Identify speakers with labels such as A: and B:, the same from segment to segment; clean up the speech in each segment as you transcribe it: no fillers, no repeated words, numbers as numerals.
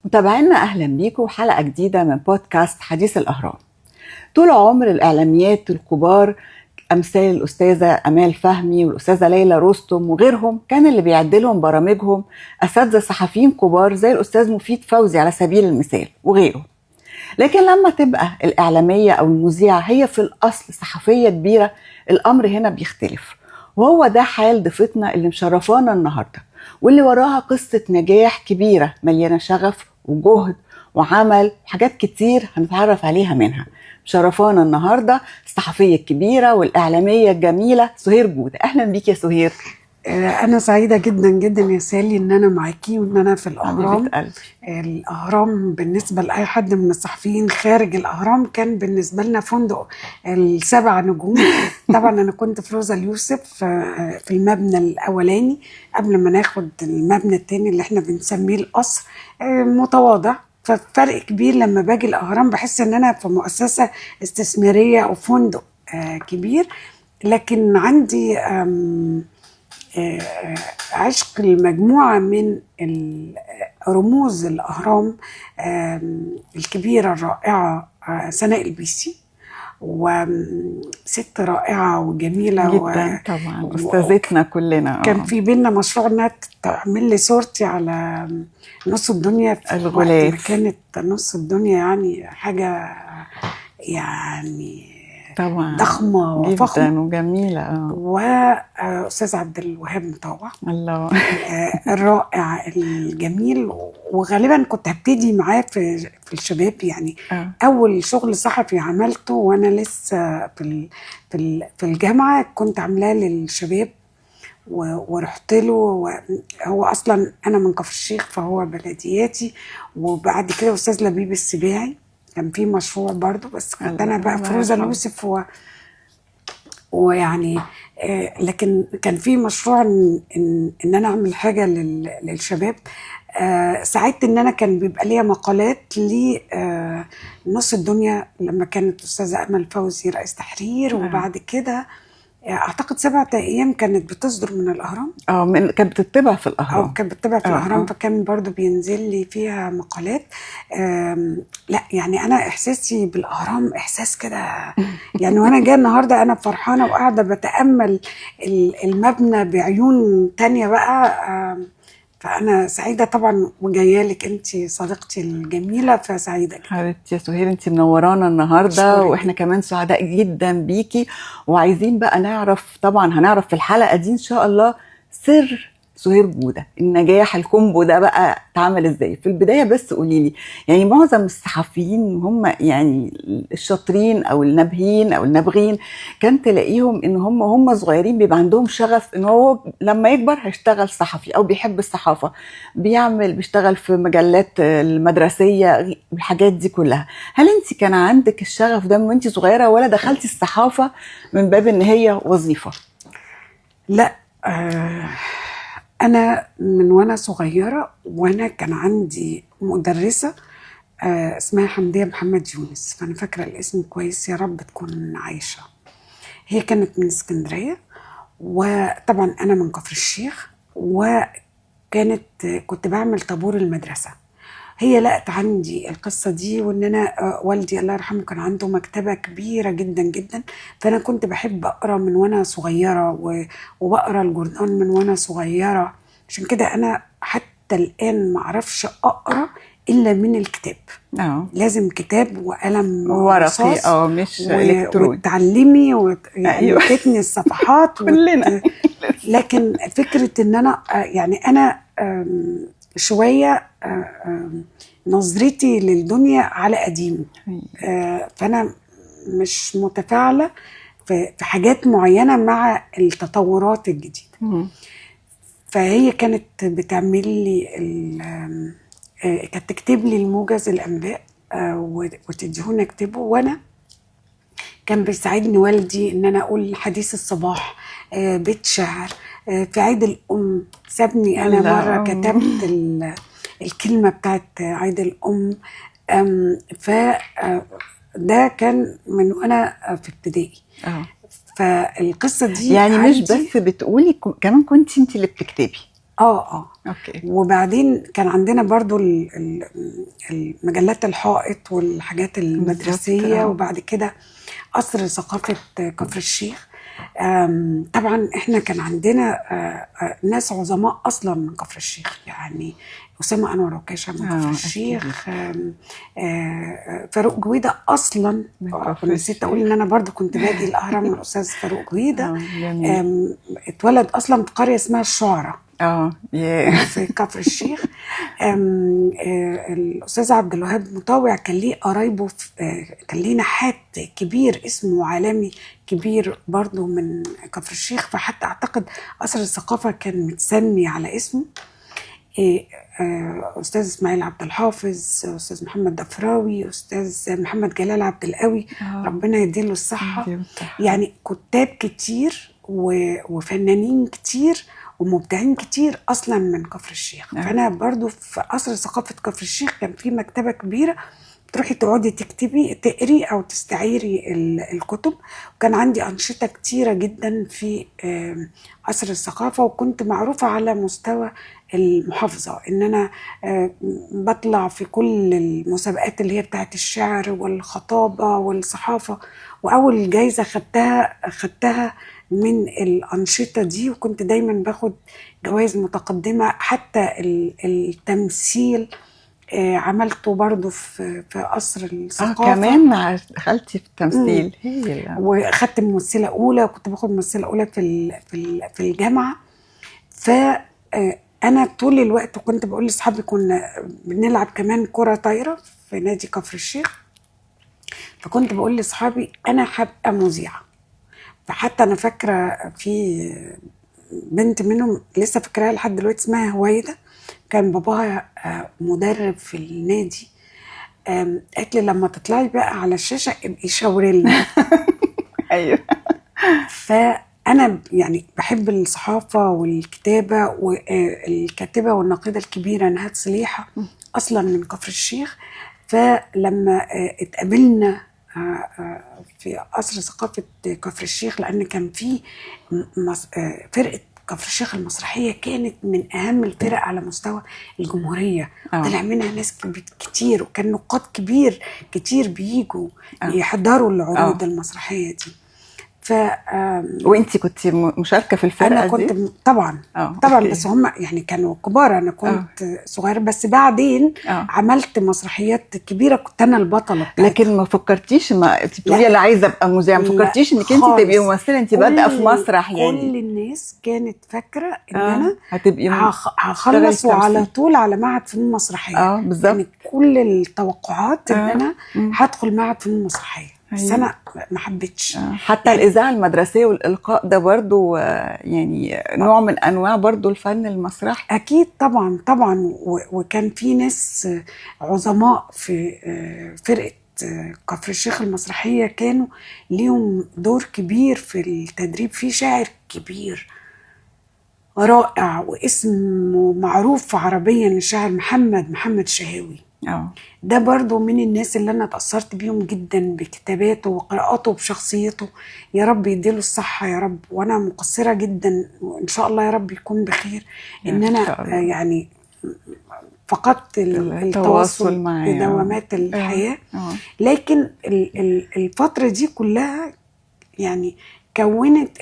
A: متابعينا أهلا بيكم حلقة جديدة من بودكاست حديث الأهرام. طول عمر الإعلاميات الكبار أمثال الأستاذة أمال فهمي والأستاذة ليلى رستم وغيرهم كان اللي بيعدلهم برامجهم أساتذة صحفيين كبار زي الأستاذ مفيد فوزي على سبيل المثال وغيره. لكن لما تبقى الإعلامية أو المذيعة هي في الأصل صحفية كبيرة الأمر هنا بيختلف، وهو ده حال ضيفتنا اللي مشرفانا النهاردة واللي وراها قصة نجاح كبيرة مليانة شغف وجهد وعمل حاجات كتير هنتعرف عليها منها. مشرفانا النهاردة الصحفية الكبيرة والإعلامية الجميلة سهير جودة. أهلا بيك يا سهير.
B: أنا سعيدة جدا جدا يا سالي إن أنا معاكي وإن أنا في الأهرام. الأهرام بالنسبة لأي حد من الصحفيين خارج الأهرام كان بالنسبة لنا فندق ال7 نجوم. طبعا أنا كنت في روزا اليوسف في المبنى الأولاني قبل ما ناخد المبنى التاني اللي احنا بنسميه القصر، متواضع. ففرق كبير لما باجي الأهرام بحس إن أنا في مؤسسة استثمارية أو فندق كبير. لكن عندي عشق المجموعة من رموز الأهرام الكبيرة الرائعة سناء البيسي، وست رائعة وجميلة
A: جدا طبعا أستاذتنا كلنا.
B: كان في بينا مشروع انها تعمل لي صورتي على نص الدنيا في
A: الغلاف.
B: كانت نص الدنيا يعني حاجة يعني
A: طبعا
B: ضخمة وفخمة
A: جدا وجميلة.
B: وأستاذ عبد الوهاب مطوع
A: الله
B: الرائع الجميل. وغالبا كنت هبتدي معاه في الشباب يعني. أول شغل صحفي عملته وأنا لسه في الجامعة كنت عاملاه للشباب ورحت له. هو أصلا أنا من كفر الشيخ فهو بلدياتي. وبعد كده أستاذ لبيب السباعي كان في مشروع برضو، بس كنت أنا بقى في روزا اليوسف ويعني لكن كان في مشروع إن أنا أعمل حاجة للشباب. ساعدت إن أنا كان بيبقى ليا مقالات نص الدنيا لما كانت أستاذة أمال فوزي رئيس تحرير. وبعد كده اعتقد 7 ايام كانت بتصدر من الاهرام.
A: كانت بتتبع في الاهرام.
B: كانت بتتبع في الاهرام. فكان برضو بينزل لي فيها مقالات. لا يعني انا احساسي بالاهرام احساس كده يعني. وانا جايه النهارده انا فرحانه وقاعده بتامل المبنى بعيون تانية بقى. فأنا سعيدة طبعا وجاية لك أنت صديقتي الجميلة، فسعيدة
A: حبيبتي يا سهير، أنت منورانا النهاردة وإحنا كمان سعداء جدا بيكي. وعايزين بقى نعرف، طبعا هنعرف في الحلقة دي إن شاء الله سر سهير جودة، النجاح الكومبو ده بقى اتعمل ازاي في البداية. بس قوليلي يعني معظم الصحفيين هم يعني الشاطرين او النابهين او النابغين كان تلاقيهم ان هم صغيرين بيبقى عندهم شغف ان هو لما يكبر هيشتغل صحفي او بيحب الصحافة، بيشتغل في مجلات المدرسية، الحاجات دي كلها. هل انت كان عندك الشغف ده من وانت صغيرة ولا دخلتي الصحافة من باب ان هي وظيفة؟
B: لا أنا من وأنا صغيرة وأنا كان عندي مدرسة اسمها حمدية محمد يونس، فأنا فاكرة الاسم كويس، يا رب تكون عايشة. هي كانت من اسكندرية وطبعا أنا من كفر الشيخ، كنت بعمل طابور المدرسة. هي لقت عندي القصة دي وإن أنا والدي الله يرحمه كان عنده مكتبة كبيرة جدا جدا، فأنا كنت بحب أقرأ من وأنا صغيرة وبقرأ الجورنال من وأنا صغيرة. عشان كده أنا حتى الآن معرفش أقرأ إلا من الكتاب. لازم كتاب وقلم
A: ورقي مش إلكتروني
B: وتعلمي يعني وتتني الصفحات
A: كلنا
B: لكن فكرة إن أنا يعني أنا شوية نظرتي للدنيا على قديم. فأنا مش متفاعلة في حاجات معينة مع التطورات الجديدة. فهي كانت بتعمل لي كانت تكتب لي الموجز الأنباء وتديهوني أكتبه، وأنا كان بيساعدني والدي إن أنا أقول حديث الصباح، بيت شعر، في عيد الأم سابني أنا مرة كتبت الكلمة بتاعت عيد الأم. فده كان من وأنا في ابتدائي. فالقصة دي
A: يعني مش بس بتقولي كمان كنت انت اللي بتكتبي؟ اوكي.
B: وبعدين كان عندنا برضو المجلات الحائط والحاجات المدرسية، وبعد كده قصر ثقافة كفر الشيخ. طبعا احنا كان عندنا ناس عظماء اصلا من كفر الشيخ، يعني أسامة أنور عكاشة من كفر الشيخ، فاروق جويدة أصلا. نسيت أقول إن أنا برضو كنت باجي الأهرام من الأستاذ فاروق جويدة. اتولد أصلا في قرية اسمها الشعرة في كفر الشيخ. الأستاذ عبد الوهاب مطاوع كان ليه قرايبه، كان ليه نحات كبير اسمه عالمي كبير برضو من كفر الشيخ، فحتى أعتقد قصر الثقافة كان متسمي على اسمه. أستاذ إسماعيل عبد الحافظ، أستاذ محمد دفراوي، أستاذ محمد جلال عبد القوي، ربنا يديله الصحة. يعني كتاب كتير وفنانين كتير ومبدعين كتير أصلا من كفر الشيخ. فأنا برضو في قصر ثقافة كفر الشيخ كان في مكتبة كبيرة تروحي تقعدي تقري أو تستعيري الكتب. وكان عندي أنشطة كتيرة جدا في قصر الثقافة، وكنت معروفة على مستوى المحافظة إن أنا بطلع في كل المسابقات اللي هي بتاعت الشعر والخطابة والصحافة، وأول جايزة خدتها من الأنشطة دي، وكنت دايما باخد جوائز متقدمة. حتى التمثيل عملته برضو في قصر الثقافة.
A: كمان دخلتي في التمثيل.
B: وخدت ممثلة أولى، وكنت باخد ممثلة أولى في الجامعة. فأنا طول الوقت كنت بقول لأصحابي، كنا بنلعب كمان كرة طايرة في نادي كفر الشيخ، فكنت بقول لأصحابي أنا هبقى مذيعة. فحتى أنا فاكرة في بنت منهم لسه فاكراها لحد دلوقتي اسمها هويدة، كان باباها مدرب في النادي. قالت لي لما تطلعي بقى على الشاشة ابقي شاوري لنا.
A: ايوه.
B: فأنا يعني بحب الصحافة والكتابة، والكاتبة والناقدة الكبيرة نهاد صليحة أصلا من كفر الشيخ. فلما اتقابلنا في قصر ثقافة كفر الشيخ، لأن كان في فرقة كفر الشيخ المسرحية كانت من أهم الفرق على مستوى الجمهورية. طلع منها ناس كتير، وكان نقاد كتير بيجوا يحضروا العروض المسرحية دي.
A: وانتي كنت مشاركة في الفرقة
B: أنا كنت
A: دي؟
B: طبعا بس هم يعني كانوا كبار، أنا كنت صغيرة. بس بعدين عملت مسرحيات كبيرة، كنت أنا البطلة بتاعتها.
A: لكن ما فكرتيش، ما بتقولي أنا عايزة أبقى مذيعة، ما فكرتيش إنك أنت تبقي ممثلة؟ أنت بادئة في مسرح يعني.
B: كل الناس كانت فاكرة إن أنا
A: هتبقي
B: هخلص وعلى طول على معهد فنون مسرحية.
A: بالظبط.
B: يعني كل التوقعات إن أنا هدخل معهد فنون مسرحية. بس أنا ما حبيتش.
A: حتى يعني الإذاعة المدرسية والإلقاء ده برضو يعني نوع من أنواع برضو الفن المسرحي.
B: أكيد طبعا. وكان في ناس عظماء في فرقة كفر الشيخ المسرحية كانوا ليهم دور كبير في التدريب. في شاعر كبير رائع واسمه معروف عربيا، الشاعر محمد شهاوي. ده برضو من الناس اللي أنا تأثرت بيهم جدا بكتاباته وقراءاته وبشخصيته. يا رب يديله الصحة يا رب. وأنا مقصرة جدا، وإن شاء الله يا رب يكون بخير، إن أنا يعني فقدت التواصل بدوامات الحياة. لكن الفترة دي كلها يعني كونت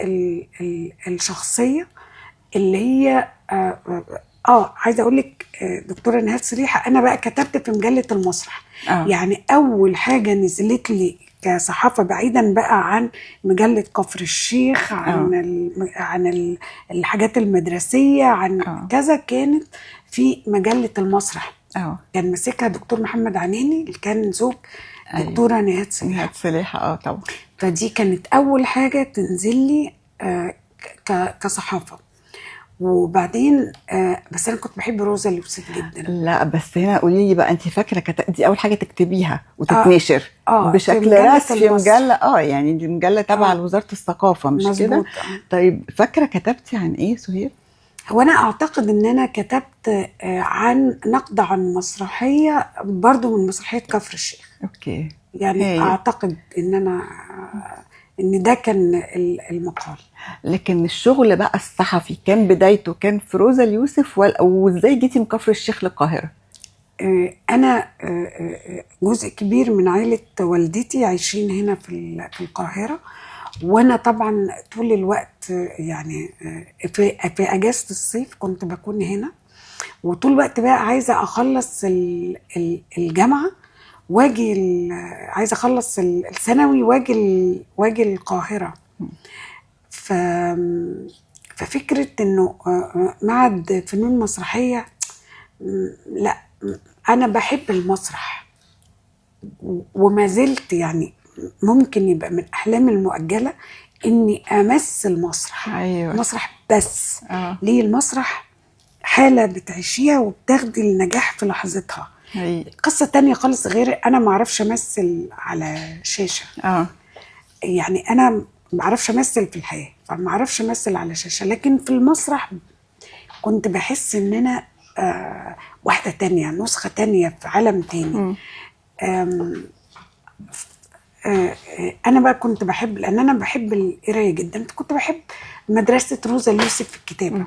B: الشخصية اللي هي عايزه اقول لك دكتوره نهاد صليحه، انا بقى كتبت في مجله المسرح. يعني اول حاجه نزلت لي كصحافه بعيدا بقى عن مجله كفر الشيخ، عن الحاجات المدرسيه، عن كذا، كانت في مجله المسرح. كان ماسكها دكتور محمد عناني اللي كان زوج دكتوره نهاد
A: صليحه. طبعا.
B: فدي كانت اول حاجه تنزل لي كصحافه. وبعدين بس انا كنت بحب روزا اليوسف جدا.
A: لا بس هنا قولي لي بقى، انت فاكره دي اول حاجه تكتبيها وتتنشر بشكل رسمي في مجله؟ يعني دي مجله تابعه لوزاره الثقافه مش كده؟ طيب فاكره كتبتي عن ايه سهير؟
B: هو انا اعتقد ان انا كتبت عن نقد عن مسرحيه برضو من مسرحيه كفر الشيخ.
A: اوكي.
B: يعني اعتقد ان انا ان ده كان المقال.
A: لكن الشغل بقى الصحفي كان بدايته كان في روزا اليوسف وازاي جيتي من كفر الشيخ للقاهرة؟
B: انا جزء كبير من عائلة والدتي عايشين هنا في القاهرة، وانا طبعا طول الوقت يعني في اجازة الصيف كنت بكون هنا، وطول الوقت بقى عايزة اخلص الجامعة واجي عايزة اخلص الثانوي واجي القاهرة. ففكرة انه معهد فنون مسرحية، لا انا بحب المسرح وما زلت يعني ممكن يبقى من احلامي المؤجلة اني امثل مسرح.
A: أيوة.
B: مسرح بس ليه؟ المسرح حالة بتعيشيها وبتاخدي النجاح في لحظتها. قصة تانية خالص غير انا ما اعرفش امثل على شاشة. يعني انا ما اعرفش امثل في الحياة، فما اعرفش امثل على شاشة، لكن في المسرح كنت بحس ان انا واحدة تانية، نسخة تانية في عالم تاني. انا بقى كنت بحب، لان انا بحب القرايه جدا، كنت بحب مدرسه روزا اليوسف في الكتابه.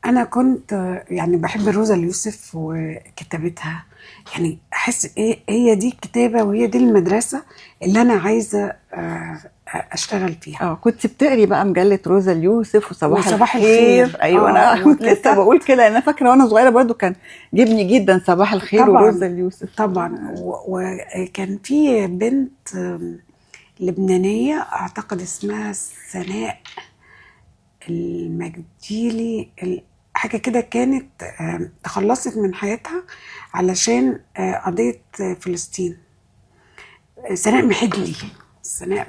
B: انا كنت يعني بحب روزا اليوسف وكتابتها، يعني احس هي دي الكتابه وهي دي المدرسه اللي انا عايزه اشتغل فيها.
A: كنت بتقري بقى مجله روزا اليوسف وصباح
B: الخير.
A: ايوه انا كنت لسه بقول كده، انا فاكره وانا صغيره برضو كان جبني جدا صباح الخير
B: طبعًا
A: وروزا اليوسف
B: طبعا. وكان في بنت لبنانيه اعتقد اسمها سناء المجديلي حاجه كده، كانت تخلصت من حياتها علشان قضيه فلسطين. سناء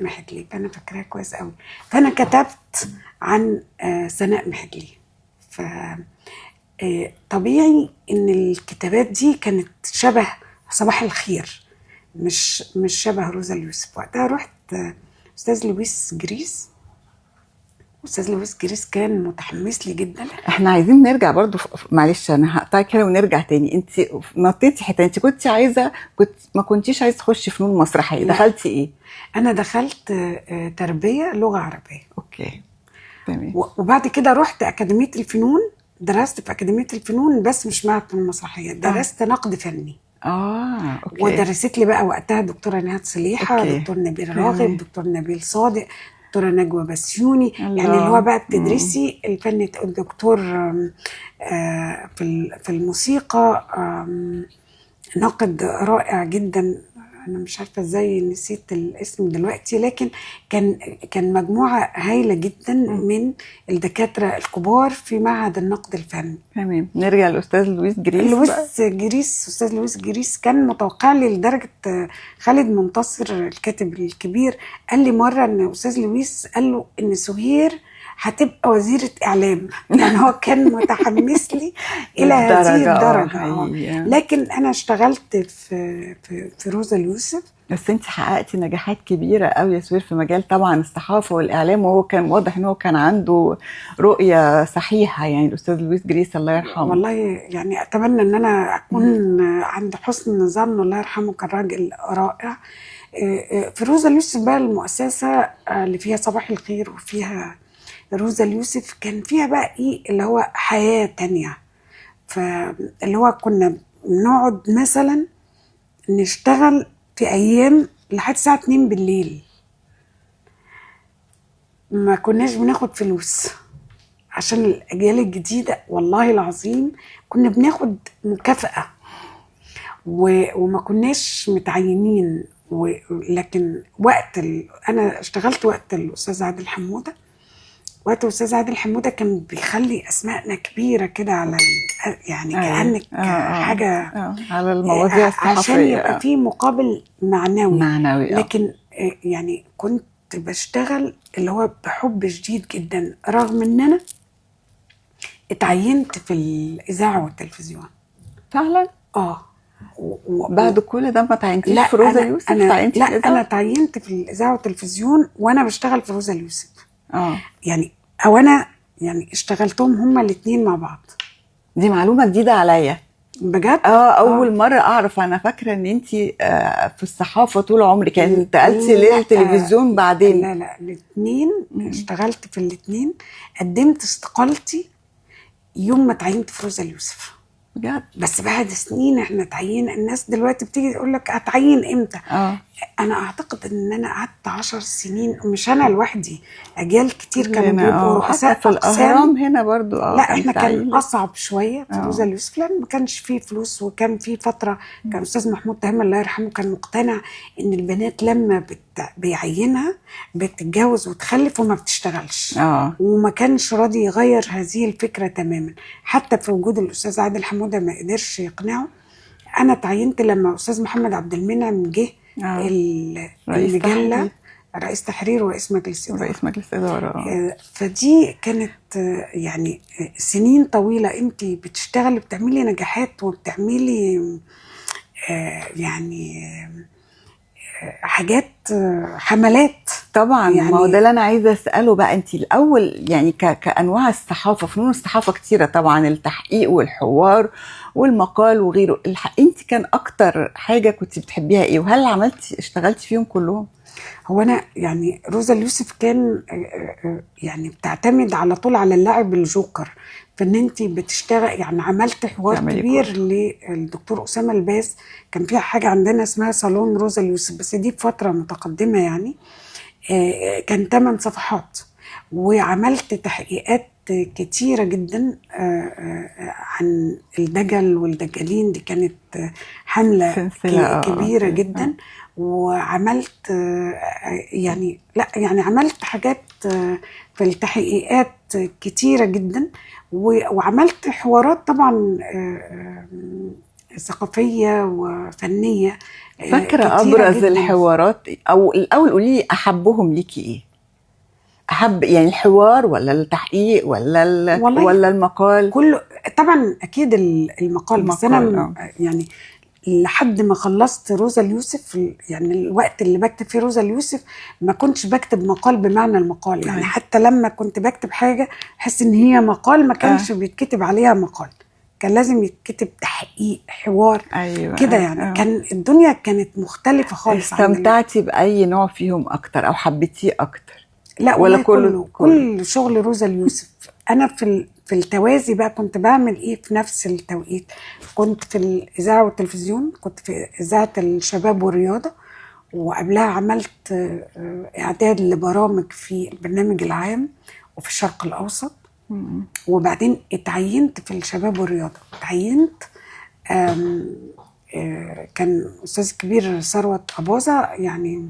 B: محجلي فانا فاكراها كويس قوي. فانا كتبت عن سناء محجلي. ف طبيعي ان الكتابات دي كانت شبه صباح الخير، مش شبه روزا اليوسف. وقتها رحت استاذ لويس جريس كان متحمس لي جدا.
A: احنا عايزين نرجع برضو معلش انا هقطعك كده ونرجع تاني. انت نطيتي حته، انت كنت عايزه، ما كنتيش عايزه تخشي فنون مسرحيه، دخلتي ايه؟
B: انا دخلت تربيه لغه عربيه.
A: اوكي تمام.
B: وبعد كده رحت اكاديميه الفنون، درست في اكاديميه الفنون بس مش معهد فنون مسرحيه، درست نقد فني.
A: اوكي.
B: ودرست لي بقى وقتها دكتوره نهاد صليحه، دكتور نبيل راغب، دكتور نبيل صادق، دكتوره نجوى بسيوني. يعني اللي هو بقى بتدرسي الفن. الدكتور في الموسيقى ناقد رائع جدا، انا مش عارفه ازاي نسيت الاسم دلوقتي، لكن كان مجموعه هايله جدا من الدكاتره الكبار في معهد النقد الفني.
A: تمام. نرجع لاستاذ لويس جريس.
B: استاذ لويس جريس كان متوقع لي لدرجه خالد منتصر الكاتب الكبير قال لي مره ان استاذ لويس قال له ان سهير هتبقى وزيرة إعلام. يعني هو كان متحمس لي إلى هذه الدرجة. لكن أنا اشتغلت في روزا اليوسف.
A: بس انت حققتي نجاحات كبيرة قوي يا سهير في مجال طبعا الصحافة والإعلام، وهو كان واضح إن هو كان عنده رؤية صحيحة. يعني الأستاذ لويس جريس الله يرحمه،
B: والله يعني أتمنى أن أنا أكون عند حسن ظن. الله يرحمه كان راجل رائع. في روزا اليوسف بقى المؤسسة اللي فيها صباح الخير وفيها روزا اليوسف كان فيها بقى ايه اللي هو حياة تانية. فاللي هو كنا بنقعد مثلا نشتغل في ايام لحد الساعة 2 بالليل، ما كناش بناخد فلوس عشان الاجيال الجديدة. والله العظيم كنا بناخد مكافأة وما كناش متعينين. لكن انا اشتغلت وقت الاستاذ عادل حمودة. وقت الاستاذ عادل حمودة كان بيخلي اسمائنا كبيره كده على يعني كأنك حاجه
A: على المواضيع الصحفيه،
B: عشان يبقى في مقابل معنوي. لكن يعني كنت بشتغل اللي هو بحب شديد جدا، رغم ان انا اتعينت في الاذاعه والتلفزيون.
A: فعلا؟ بعد كل ده ما تعينتيش في روزا اليوسف؟
B: انا تعينت في الاذاعه والتلفزيون وانا بشتغل في روزا اليوسف. يعني او انا يعني اشتغلتهم هما الاثنين مع بعض.
A: دي معلومه جديده عليا.
B: بجد
A: اول مره اعرف. انا فاكره ان انت في الصحافه طول عمرك، يعني انتقلتي للتلفزيون بعدين.
B: لا الاثنين، اشتغلت في الاثنين. قدمت استقالتي يوم ما تعينت في روزا اليوسف
A: بجد.
B: بس بعد سنين احنا تعيين. الناس دلوقتي بتيجي تقول لك هتعين امتى؟ انا اعتقد ان انا قعدت 10 سنين، مش انا لوحدي، اجيال كتير كانوا بيبقوا رؤساء
A: في الاهرام هنا برضو.
B: لا احنا كان اصعب شويه في روزا اليوسف، لان ما كانش فيه فلوس. وكان في فتره كان استاذ محمود تهامي الله يرحمه كان مقتنع ان البنات لما بيعينها بتتجوز وتخلف وما بتشتغلش. وما كانش راضي يغير هذه الفكره تماما، حتى في وجود الاستاذ عادل حموده ما قدرش يقنعه. انا تعينت لما استاذ محمد عبد المنعم جه المجله رئيس تحرير ورئيس مجلس إدارة. فدي كانت يعني سنين طويلة انت بتشتغلي، بتعملي نجاحات وبتعملي يعني حاجات، حملات
A: طبعا.
B: يعني
A: ما هو ده اللي انا عايزه اساله بقى. انت الاول يعني كانواع الصحافه، فنون الصحافه كتيره طبعا، التحقيق والحوار والمقال وغيره. انت كان اكتر حاجه كنت بتحبيها ايه؟ وهل اشتغلتي فيهم كلهم؟
B: هو انا يعني روزا اليوسف كان يعني بتعتمد على طول على اللاعب الجوكر، فان انت بتشتغل. يعني عملت حوار كبير للدكتور اسامه الباز، كان فيها حاجه عندنا اسمها صالون روزا اليوسف، بس دي بفتره متقدمه يعني. كان 8 صفحات، وعملت تحقيقات كتيرة جدا عن الدجل والدجالين. دي كانت حملة كبيرة جدا. وعملت يعني عملت حاجات في التحقيقات كتيرة جدا. وعملت حوارات طبعا ثقافية وفنية.
A: فاكرة أبرز جداً الحوارات، أو الأول قولي لي أحبهم ليكي إيه؟ أحب يعني الحوار ولا التحقيق ولا المقال؟
B: كله طبعا أكيد المقال. بس أنا يعني لحد ما خلصت روزا اليوسف، يعني الوقت اللي بكتب فيه روزا اليوسف ما كنتش بكتب مقال بمعنى المقال. يعني حتى لما كنت بكتب حاجة أحس إن هي مقال، ما كانش بيتكتب عليها مقال، كان لازم يتكتب تحقيق، حوار كده يعني. كان الدنيا كانت مختلفة خالص.
A: استمتعتي بأي نوع فيهم أكتر أو حبيتيه أكتر؟
B: لا ولا كل شغل روزا اليوسف. أنا في التوازي بقى كنت بعمل إيه في نفس التوقيت؟ كنت في الإذاعة والتلفزيون، كنت في إذاعة الشباب والرياضة، وقبلها عملت إعداد لبرامج في البرنامج العام وفي الشرق الأوسط. وبعدين اتعينت في الشباب والرياضة. اتعينت كان أستاذ كبير ثروت أباظة، يعني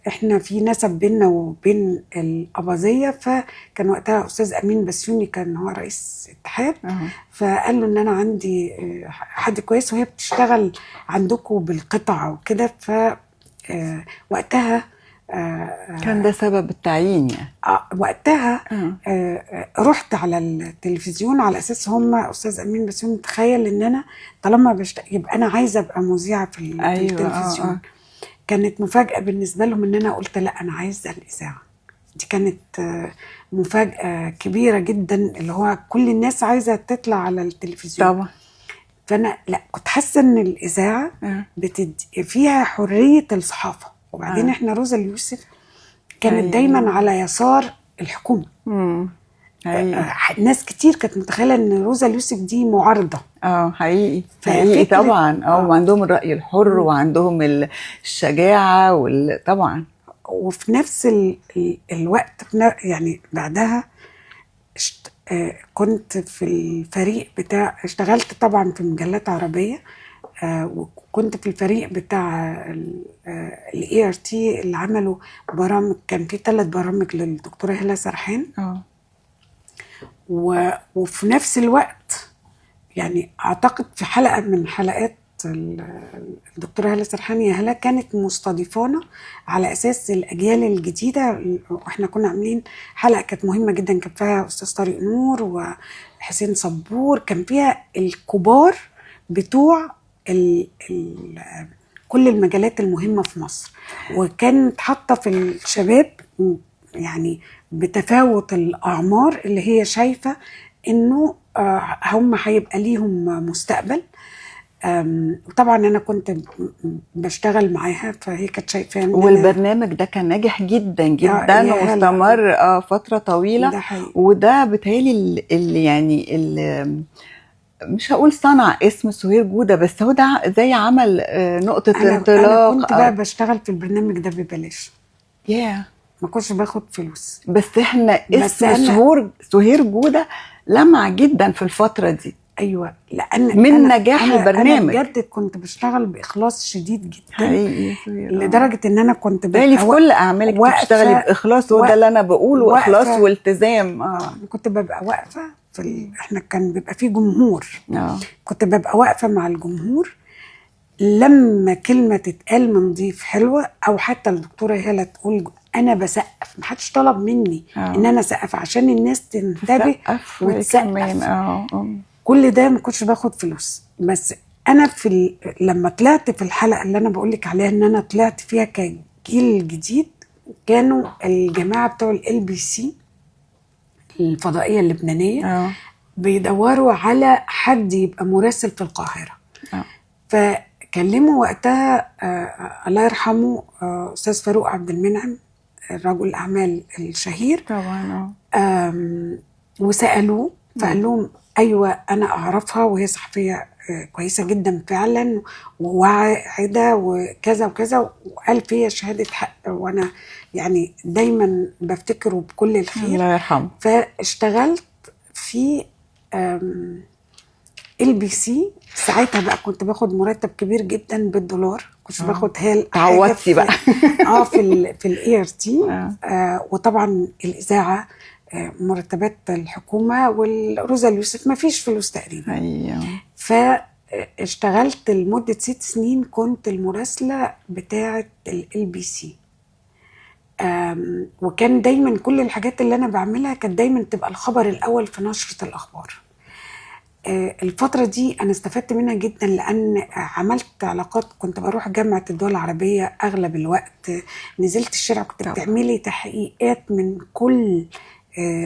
B: احنا في نسب بيننا وبين الأباظية. فكان وقتها أستاذ أمين بسيوني كان هو رئيس اتحاد. فقال له إن أنا عندي حد كويس وهي بتشتغل عندكم بالقطع وكده. وقتها
A: كان ده سبب التعيين يعني.
B: وقتها رحت على التلفزيون على اساس هم استاذ امين بسيوني تخيل ان انا طالما يبقى انا عايزه ابقى مذيعه في التلفزيون. كانت مفاجاه بالنسبه لهم ان انا قلت لا انا عايزه الاذاعه. دي كانت مفاجاه كبيره جدا، اللي هو كل الناس عايزه تطلع على التلفزيون
A: طبعا.
B: فانا لا، كنت حاسه ان الاذاعه فيها حريه الصحافه. وبعدين احنا روزا اليوسف كانت دايما على يسار الحكومة. ناس كتير كانت متخيلة ان روزا اليوسف دي معارضة.
A: حقيقي طبعا. وعندهم الرأي الحر وعندهم الشجاعة طبعا.
B: وفي نفس الوقت يعني بعدها كنت في الفريق بتاع، اشتغلت طبعا في مجلات عربية، وكنت في الفريق بتاع الاي ار تي اللي عملوا برامج. كان في 3 برامج للدكتوره هالة سرحان. وفي نفس الوقت يعني اعتقد في حلقه من حلقات الدكتوره هالة سرحان يا هلا كانت مستضيفانا على اساس الاجيال الجديده. واحنا كنا عاملين حلقه كانت مهمه جدا، كان فيها استاذ طارق نور وحسين صبور، كان فيها الكبار بتوع كل المجالات المهمة في مصر. وكانت حاطة في الشباب يعني بتفاوت الأعمار اللي هي شايفة إنه هم هيبقى ليهم مستقبل. وطبعا انا كنت بشتغل معاها، فهي كانت شايفاه
A: والبرنامج ده كان ناجح جدا جدا واستمر فتره طويله. وده بيتهيألي اللي يعني اللي مش هقول صنع اسم سهير جودة، بس هو ده زي عمل نقطه انطلاق.
B: انا كنت بقى بشتغل في البرنامج ده ببلاش. ما كنتش باخد فلوس،
A: بس احنا اسم سهير جودة لمع جدا في الفتره دي.
B: ايوه، لان
A: من نجاح البرنامج.
B: انا بجد كنت بشتغل باخلاص شديد جدا
A: حقيقي،
B: لدرجه ان انا كنت
A: بالي في كل اعمالك بتشتغلي باخلاص، وده اللي انا بقوله، اخلاص والتزام.
B: كنت ببقى واقفه احنا كان بيبقى فيه جمهور. كنت ببقى واقفه مع الجمهور لما كلمه تتقال من ضيف حلوه، او حتى الدكتوره هاله تقول انا بسقف، محدش طلب مني ان انا اسقف عشان الناس تنتبه وتسقف. كل ده ما كنتش باخد فلوس. بس انا لما طلعت في الحلقه اللي انا بقول لك عليها ان انا طلعت فيها كجيل جديد، كانوا الجماعه بتوع LBC الفضائيه اللبنانيه بيدوروا على حد يبقى مراسل في القاهره. فكلموا وقتها الله يرحمه استاذ فاروق عبد المنعم، رجل الاعمال الشهير
A: طبعا.
B: وسالوه، فقال لهم ايوه انا اعرفها وهي صحفيه كويسه جدا فعلا وواعده وكذا وكذا، وقال فيها شهاده حق، وانا يعني دايما بفتكره بكل الخير،
A: الله يرحمه.
B: فاشتغلت في LBC. ساعتها بقى كنت باخد مرتب كبير جدا بالدولار، كنت باخد
A: تعودتي بقى
B: في الART. وطبعا الاذاعه مرتبات الحكومه، والروزا اليوسف ما فيش فلوس تقريبا. فاشتغلت لمده 6 سنين، كنت المراسله بتاعه LBC. وكان دايما كل الحاجات اللي انا بعملها كانت دايما تبقى الخبر الاول في نشره الاخبار. الفترة دي أنا استفدت منها جدا، لأن عملت علاقات، كنت بروح جامعة الدول العربية أغلب الوقت، نزلت الشارع، كنت بتعملي تحقيقات من كل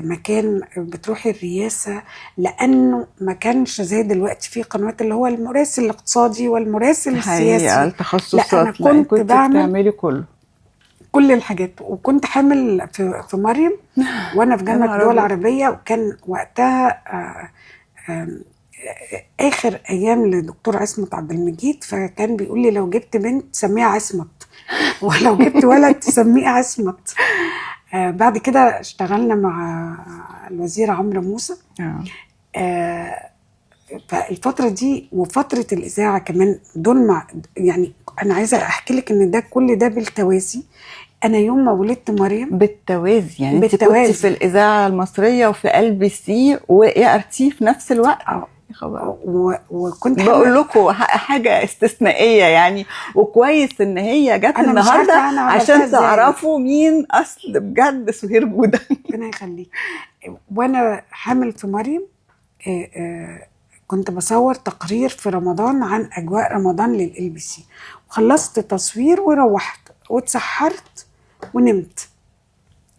B: مكان، بتروحي الرئاسة، لأنه ما كانش زي دلوقتي في قنوات اللي هو المراسل الاقتصادي والمراسل السياسي.
A: التخصصات.
B: لا، أنا كنت
A: بعمل
B: كل الحاجات. وكنت حامل في مريم وأنا في جامعة الدول العربية، وكان وقتها اخر ايام لدكتور عصمت عبد المجيد، فكان بيقول لي لو جبت بنت سميها عصمت، ولو جبت ولد تسميه عصمت. بعد كده اشتغلنا مع الوزير عمرو موسى. فالفتره دي وفتره الاذاعه كمان دول يعني انا عايزه احكي لك ان ده كل ده بالتوازي. انا يوم ما ولدت مريم
A: بالتوازي، يعني انت كنت في الاذاعه المصريه وفي LBC وART في نفس الوقت.
B: وكنت
A: بقول لكم حاجه استثنائيه يعني، وكويس ان هي جت النهارده عشان تعرفوا مين اصل بجد سهير جودة.
B: ربنا يخليك. وانا حامل في مريم كنت بصور تقرير في رمضان عن اجواء رمضان للLBC، وخلصت تصوير وروحت واتسحرت ونمت.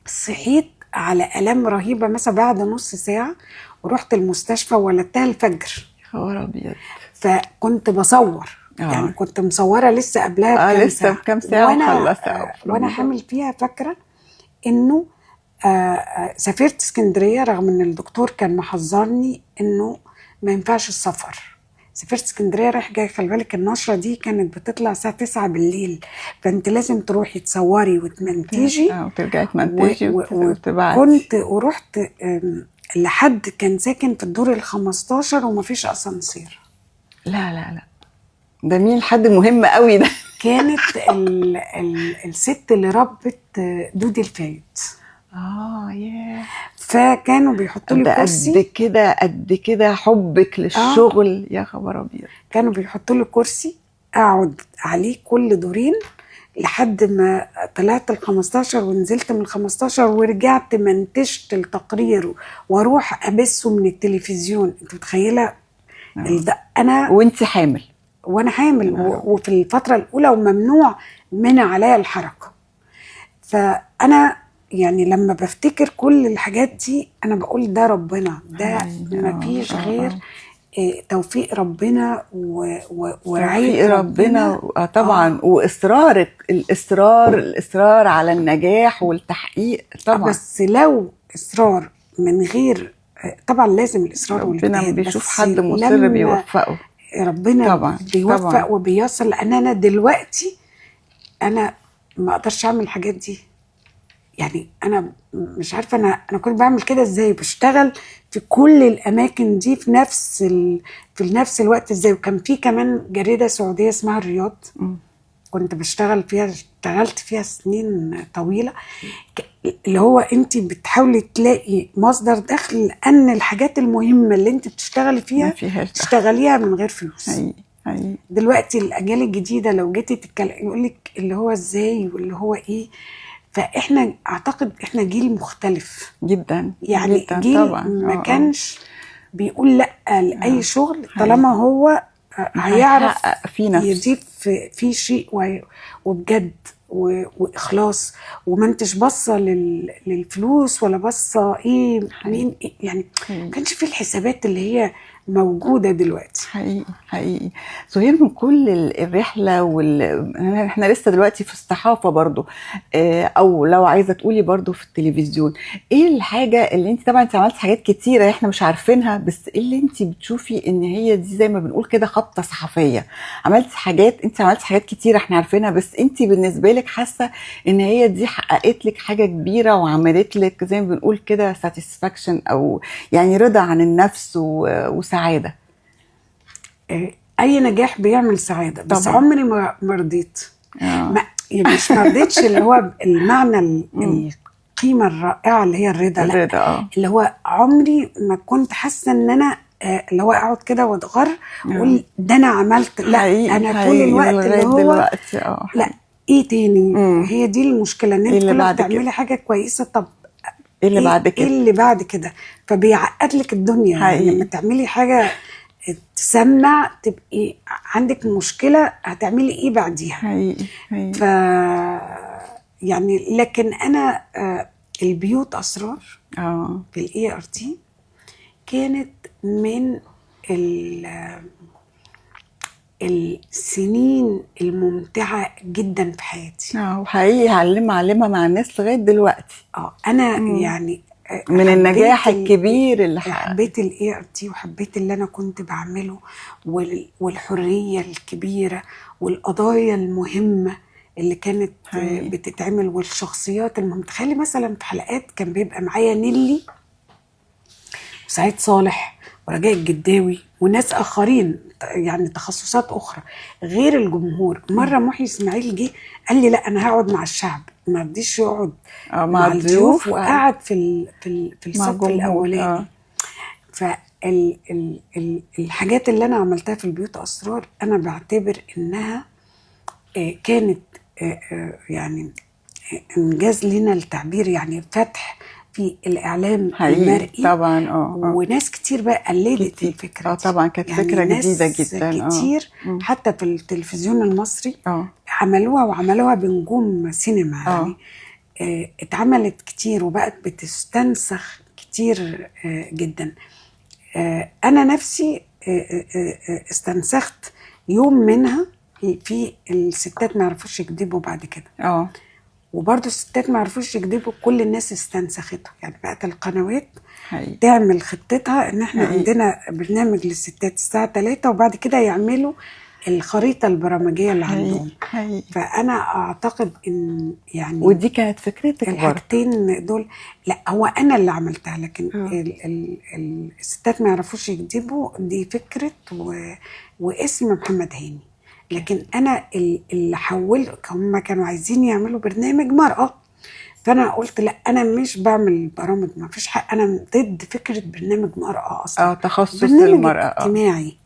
B: صحيت على آلام رهيبة مثلا بعد نص ساعة، ورحت المستشفى وولدتها الفجر.
A: خبر أبيض.
B: فكنت بصور يعني كنت مصورة لسه قبلها
A: بكام ساعة
B: وانا حامل فيها. فاكرة انه سافرت اسكندرية رغم ان الدكتور كان محذرني انه ما ينفعش السفر. سافرت اسكندريه رايح جاي. خلي بالك النشره دي كانت بتطلع الساعه 9 بالليل، فانت لازم تروحي تصوري وتمنتجي
A: وترجعي تمنتجي وتبعتي.
B: كنت ورحت لحد كان ساكن في الدور ال15 ومفيش اسانسير.
A: لا ده مين الحد المهم قوي ده؟
B: كانت الست اللي ربت دودي الفايد. فكانوا بيحطوا لي كرسي
A: قد كده حبك للشغل. يا خبر ابيض.
B: كانوا بيحطوا لي كرسي اقعد عليه كل دورين لحد ما طلعت ال15 ونزلت من 15 ورجعت منتجت التقرير واروح ابثه من التلفزيون. انت متخيله انا
A: وانت حامل؟
B: وانا حامل وفي الفتره الاولى وممنوع منع عليا الحركه. فانا يعني لما بفتكر كل الحاجات دي انا بقول ده ربنا، ده مفيش غير توفيق ربنا ورعاية
A: توفيق ربنا طبعا. الاصرار على النجاح والتحقيق طبعا.
B: بس لو اصرار من غير طبعا لازم الاصرار
A: ربنا
B: والاجتهاد،
A: بيشوف
B: بس
A: حد مصر بيوفقه.
B: ربنا
A: طبعا
B: بيوفق
A: طبعا.
B: وبيصل. لان انا دلوقتي انا ما اقدرش اعمل الحاجات دي. يعني انا مش عارفه انا كنت بعمل كده ازاي، بشتغل في كل الاماكن دي في نفس الوقت ازاي. وكان في كمان جريده سعوديه اسمها الرياض، كنت بشتغل فيها، اشتغلت فيها سنين طويله. اللي هو انت بتحاولي تلاقي مصدر دخل، لان الحاجات المهمه اللي انت بتشتغلي فيها تشتغليها من غير فلوس.
A: حقيقي.
B: دلوقتي الاجيال الجديده لو جيتي تتكلم يقول لك اللي هو ازاي واللي هو ايه. فاحنا اعتقد احنا جيل مختلف
A: جدا،
B: يعني
A: جدا
B: جيل
A: طبعا.
B: ما كانش بيقول لا لاي شغل طالما هو هيعرف يضيف فيه شيء وبجد واخلاص، وما انتش باصه للفلوس ولا باصه ايه مين إيه. يعني ما كانش فيه الحسابات اللي هي موجوده دلوقتي.
A: حقيقي. سهير، من كل الرحله احنا لسه دلوقتي في الصحافه برضو، او لو عايزه تقولي برضو في التلفزيون، ايه الحاجه اللي انت طبعا انت عملتي حاجات كتيره احنا مش عارفينها، بس ايه اللي انت بتشوفي ان هي دي زي ما بنقول كده خطه صحفيه؟ عملتي حاجات كتيره احنا عارفينها، بس انت بالنسبه لك حاسه ان هي دي حققت لك حاجه كبيره وعملت لك زي ما بنقول كده ساتسفاكشن، او يعني رضا عن النفس وسعاده؟
B: اي نجاح بيعمل سعاده، بس
A: طبعا.
B: عمري ما رضيت. يعني مش ما رضيتش اللي هو المعنى القيمه الرائعه اللي هي الرضا. لا، اللي هو عمري ما كنت حاسه ان انا اللي هو اقعد كده واتغر واقول ده انا عملت. لا، انا طول الوقت اللي هو لا ايه تاني. هي دي المشكله، ان انت كل ما بتعملي حاجه كويسه، طب
A: ايه اللي بعد كده؟
B: ايه اللي بعد كده؟ فبيعقد لك الدنيا. يعني لما تعملي حاجه تسمع تبقي عندك مشكله هتعملي ايه بعديها.
A: حقيقي.
B: ف يعني لكن انا البيوت اسرار في الاي ار تي كانت من السنين الممتعه جدا في حياتي.
A: وحقيقي علمها مع الناس لغايه دلوقتي.
B: انا يعني
A: من النجاح الكبير اللي
B: حبيت الاي ار تي، وحبيت اللي انا كنت بعمله، والحريه الكبيره والقضايا المهمه اللي كانت بتتعمل، والشخصيات المهمه. تخيلي مثلا في حلقات كان بيبقى معايا نيلي وسعيد صالح ورجاء الجداوي وناس اخرين، يعني تخصصات اخرى غير الجمهور. مره محي اسماعيل جه قال لي لا انا هقعد مع الشعب، ما رضيش يقعد مع الضيوف، وقعد في الصف الاولاني. فالحاجات اللي انا عملتها في البيوت اسرار انا بعتبر انها كانت يعني انجاز لنا التعبير، يعني فتح في الاعلام المرئي
A: طبعا.
B: وناس كتير بقى قلدت الفكره دي.
A: طبعا كانت يعني فكره جديده جدا.
B: كتير حتى في التلفزيون المصري عملوها بنجوم سينما. يعني اتعملت كتير وبقت بتستنسخ كتير جدا. انا نفسي استنسخت يوم منها في الستات ما يعرفوش يكذبوا بعد كده. وبرضه الستات ما عرفوش يكذبوا، كل الناس استنسخته. يعني بقت القنوات تعمل خطتها ان احنا عندنا برنامج للستات الساعه 3 وبعد كده يعملوا الخريطه البرامجيه اللي عندهم. فانا اعتقد ان يعني
A: ودي كانت فكرتك
B: الحاجتين دول. لا، هو انا اللي عملتها، لكن الستات ما يعرفوش يكذبوا دي فكره واسم محمد هاني. لكن انا اللي حولت، هم كانوا عايزين يعملوا برنامج مرأة، فانا قلت لا انا مش بعمل برامج، ما فيش حق، انا ضد فكره برنامج مرأة اصلا.
A: تخصص
B: برنامج
A: المرأة
B: اجتماعي.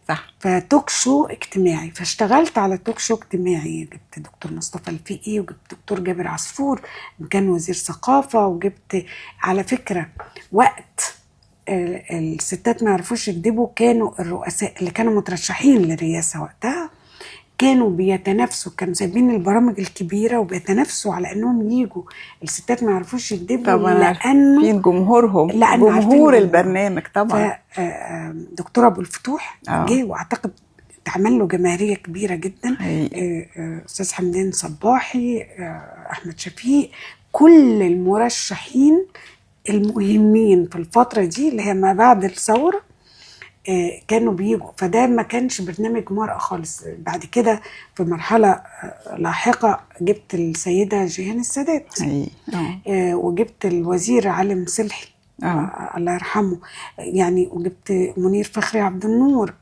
A: صح.
B: فتوك شو اجتماعي، فاشتغلت على توك شو اجتماعي. جبت دكتور مصطفى الفقي وجبت دكتور جابر عصفور كان وزير ثقافه، وجبت على فكره وقت الستات ما يعرفوش يكذبوا كانوا الرؤساء اللي كانوا مترشحين للرئاسه وقتها كانوا بيتنافسوا، كانوا سايبين البرامج الكبيره وبيتنافسوا على انهم يجوا. الستات ما يعرفوش يكذبوا
A: طبعا
B: لانه
A: عارفين جمهورهم، جمهور البرنامج طبعا.
B: دكتور ابو الفتوح جه، واعتقد اتعمل له جماهيريه كبيره جدا. استاذ حمدان صباحي، احمد شفيق، كل المرشحين المهمين في الفتره دي اللي هي ما بعد الثوره كانوا بيجوا. فده ما كانش برنامج مرأة خالص. بعد كده في مرحلة لاحقة جبت السيدة جيهان السادات، وجبت الوزير علم صلحي الله يرحمه يعني، وجبت منير فخري عبد النور.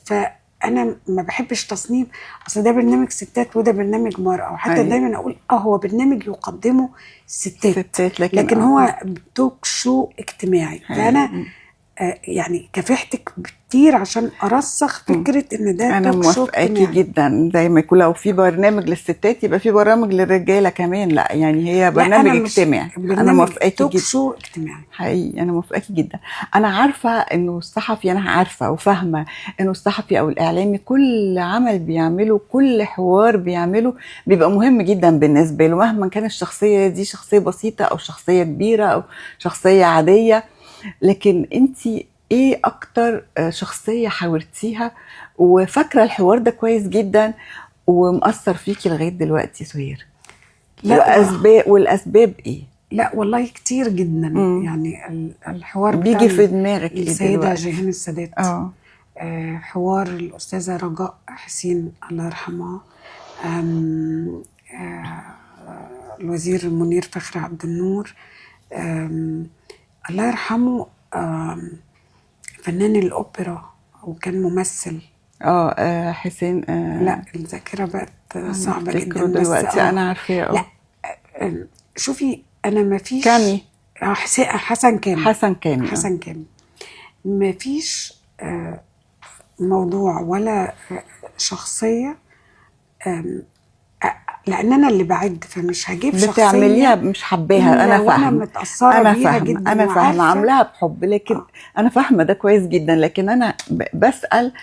B: فأنا ما بحبش تصنيف، أصل ده برنامج ستات وده برنامج مرأة، وحتى دايما أقول هو برنامج يقدمه ستات لكن هو توك شو اجتماعي. فأنا يعني كافحتك كتير عشان ارسخ فكره ان ده
A: انا موافقاكي جدا. زي ما يكون لو في برنامج للستات يبقى في برامج للرجاله كمان. لا يعني هي برنامج اجتماعي. انا موافقاكي جدا،
B: شو اجتماعي
A: حقيقي. انا موافقاكي جدا. انا عارفه انه الصحفي، انا عارفه وفاهمه انه الصحفي او الاعلامي كل عمل بيعمله، كل حوار بيعمله بيبقى مهم جدا بالنسبه له، مهما كانت الشخصيه دي شخصيه بسيطه او شخصيه كبيره او شخصيه عاديه. لكن انتي ايه اكتر شخصية حاورتيها وفاكرة الحوار ده كويس جدا ومأثر فيكي لغاية دلوقتي سهير؟ والاسباب ايه؟
B: لا والله كتير جدا. يعني الحوار
A: بيجي في دماغك ايه
B: السيدة جيهان السادات، حوار الأستاذة رجاء حسين الله يرحمها، الوزير منير فخري عبد النور الله يرحمه، فنان الأوبرا وكان ممثل
A: حسين.
B: لا الذاكرة بقت صعبة جدا
A: دلوقتي. أنا عارفة.
B: لا شوفي أنا ما فيش
A: كامي،
B: حسن كامي ما فيش موضوع ولا شخصية، لان انا اللي بعد، فمش هجيب شخصيه
A: بتعمليها مش حباها. انا فاهمه،
B: انا متاثره بيها جدا،
A: انا فاهمه عاملاها بحب، لكن انا فاهمه ده كويس جدا. لكن انا بسال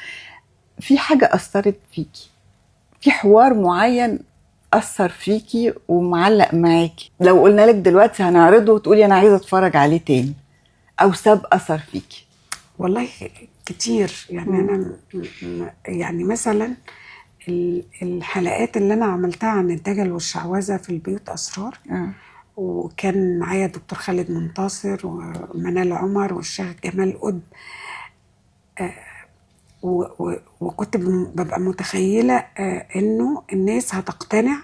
A: في حاجه اثرت فيكي، في حوار معين اثر فيكي ومعلق معاكي، لو قلنا لك دلوقتي هنعرضه وتقولي انا عايزه اتفرج عليه تاني، او ساب اثر فيكي؟
B: والله كتير يعني. انا يعني مثلا الحلقات اللي انا عملتها عن الدجل والشعوذه في البيوت اسرار، وكان معايا دكتور خالد منتصر ومنال عمر والشيخ جمال قطب، وكنت ببقى متخيله انه الناس هتقتنع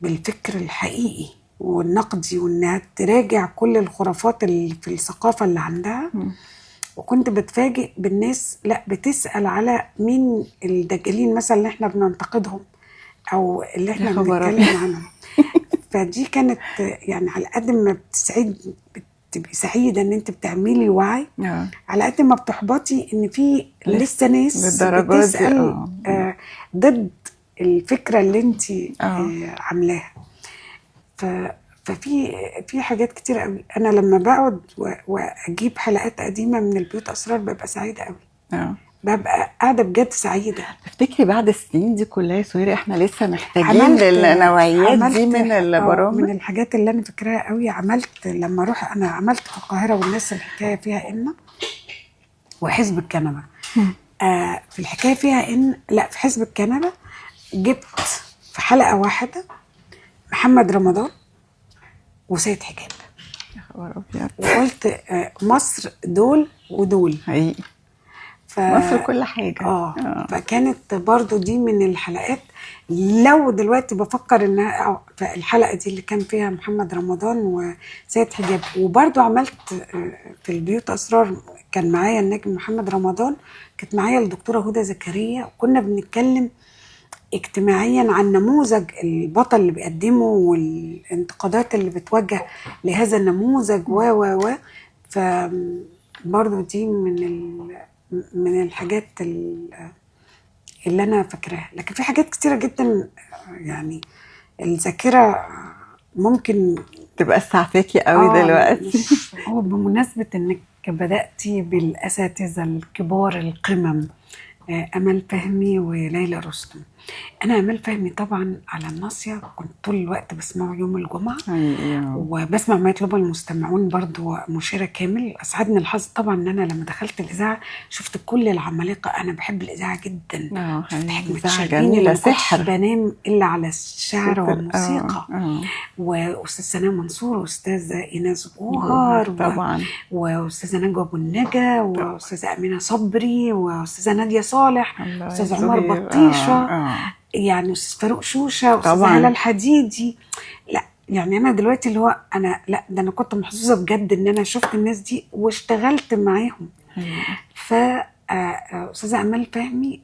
B: بالفكر الحقيقي والنقدي، وانها تراجع كل الخرافات اللي في الثقافه اللي عندها. وكنت بتفاجئ بالناس لا بتسأل على مين الدجالين مثلا اللي احنا بننتقدهم او اللي احنا بنتكلم عنهم. فدي كانت يعني على قد ما بتبقي سعيدة ان انت بتعملي وعي، على قد ما بتحبطي ان في لسه ناس بتسأل ضد الفكرة اللي انت عاملاها. ففي حاجات كتير قوي. انا لما بقعد واجيب حلقات قديمه من البيوت اسرار ببقى سعيده قوي. ببقى قاعده بجد سعيده.
A: تفتكري بعد السنين دي كلها يا سهير احنا لسه محتاجين للنوعيات دي من البرامج؟
B: من الحاجات اللي انا فاكراها قوي، عملت لما اروح، انا عملت في القاهره والناس الحكايه فيها ان وحزب الكنبه. في الحكايه فيها ان لا في حزب الكنبه جبت في حلقه واحده محمد رمضان وسيد حجاب، وقلت مصر دول ودول
A: حقيقي. مصر كل حاجة.
B: فكانت برضو دي من الحلقات. لو دلوقتي بفكر انها الحلقة دي اللي كان فيها محمد رمضان وسيد حجاب، وبرضو عملت في البيوت أسرار كان معايا النجم محمد رمضان، كانت معايا الدكتورة هدى زكريا، وكنا بنتكلم اجتماعيا عن نموذج البطل اللي بيقدمه والانتقادات اللي بتوجه لهذا النموذج و فبرضو دي من الحاجات اللي انا فاكراها. لكن في حاجات كتيره جدا يعني الذاكره ممكن
A: تبقى استعفاكي قوي دلوقتي.
B: هو بمناسبه انك بداتي بالاساتذه الكبار القمم امال فهمي وليلى رستم. انا امال فهمي طبعا على الناصيه كنت طول الوقت بسمعه يوم الجمعه، وبسمع ما يطلبه المستمعون برضو مشيرة كامل. اسعدني الحظ طبعا ان انا لما دخلت الاذاعه شفت كل العمالقه. انا بحب الاذاعه جدا، شفت حكمه شربيني اللي ما كنتش بنام الا على الشعر والموسيقى، واستاذ سناء منصور واستاذه ايناس جوهر
A: طبعا،
B: واستاذه نجوى ابو النجا واستاذه امينه صبري واستاذه ناديه صالح واستاذ عمر بطيشه، يعني استاذ فاروق شوشه واستاذ هلا الحديدي. لا يعني انا دلوقتي اللي هو انا لا ده انا كنت محظوظه بجد ان انا شفت الناس دي واشتغلت معاهم. ف استاذه امال فهمي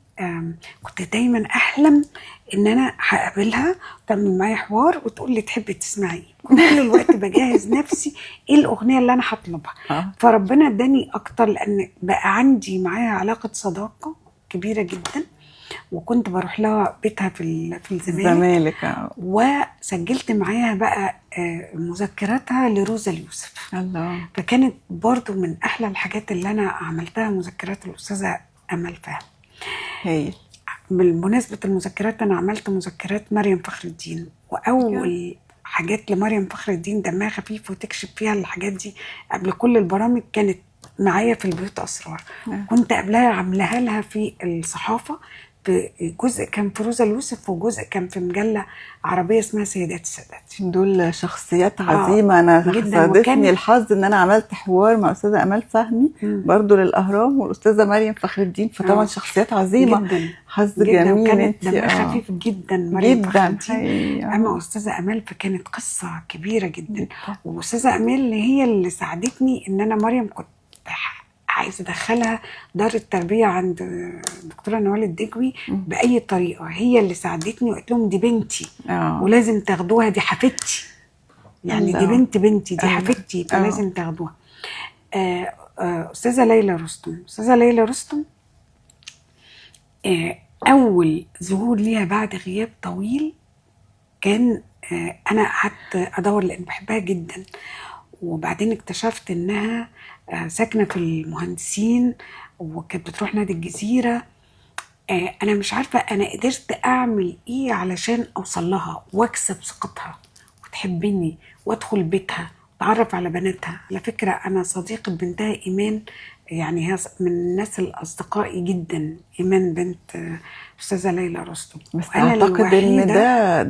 B: كنت دايما احلم ان انا هقابلها تعمل معايا حوار وتقول لي تحبي تسمعي. كنت طول الوقت بجهز نفسي ايه الاغنيه اللي انا هطلبها. فربنا اداني اكتر لان بقى عندي معاها علاقه صداقه كبيره جدا، وكنت بروح لها بيتها في الزمالك وسجلت معاها بقى مذكراتها لروزا اليوسف.
A: الله.
B: فكانت برضو من احلى الحاجات اللي انا عملتها مذكرات الاستاذه امال فهمي.
A: هايل.
B: بالمناسبه المذكرات انا عملت مذكرات مريم فخر الدين، واول حاجات لمريم فخر الدين دمها خفيف وتكشف فيها الحاجات دي قبل كل البرامج كانت معايا في البيوت اسرار. كنت قبلها عاملاها لها في الصحافه، جزء كان في روزا اليوسف وجزء كان في مجله عربيه اسمها سيدات السادات.
A: دول شخصيات عظيمه. انا صادفني الحظ ان انا عملت حوار مع استاذه امال فهمي برضو للاهرام والاستاذه مريم فخر الدين، فطبعا شخصيات عظيمه
B: جدا،
A: حظ جميل.
B: وكانت دمها خفيف جدا مريم فخر الدين. اما استاذه امال فكانت قصه كبيره جدا. واستاذه امال هي اللي ساعدتني ان انا مريم كنت عايزه ادخلها دار التربيه عند الدكتوره نوال الدجوي باي طريقه. هي اللي ساعدتني وقلت لهم دي بنتي ولازم تاخدوها، دي حفيدتي يعني دي بنتي دي حفيدتي فلازم تاخدوها. استاذه ليلى رستم. استاذه ليلى رستم اول ظهور ليها بعد غياب طويل كان انا قعدت ادور لان بحبها جدا، وبعدين اكتشفت انها ساكنه في المهندسين وكانت بتروح نادي الجزيره. انا مش عارفه انا قدرت اعمل ايه علشان اوصل لها واكسب ثقتها وتحبني وادخل بيتها واتعرف على بناتها. على فكره انا صديقه بنتها ايمان، يعني هي من الناس الاصدقائي جدا، ايمان بنت استاذه ليلى رستم.
A: بس اعتقد ان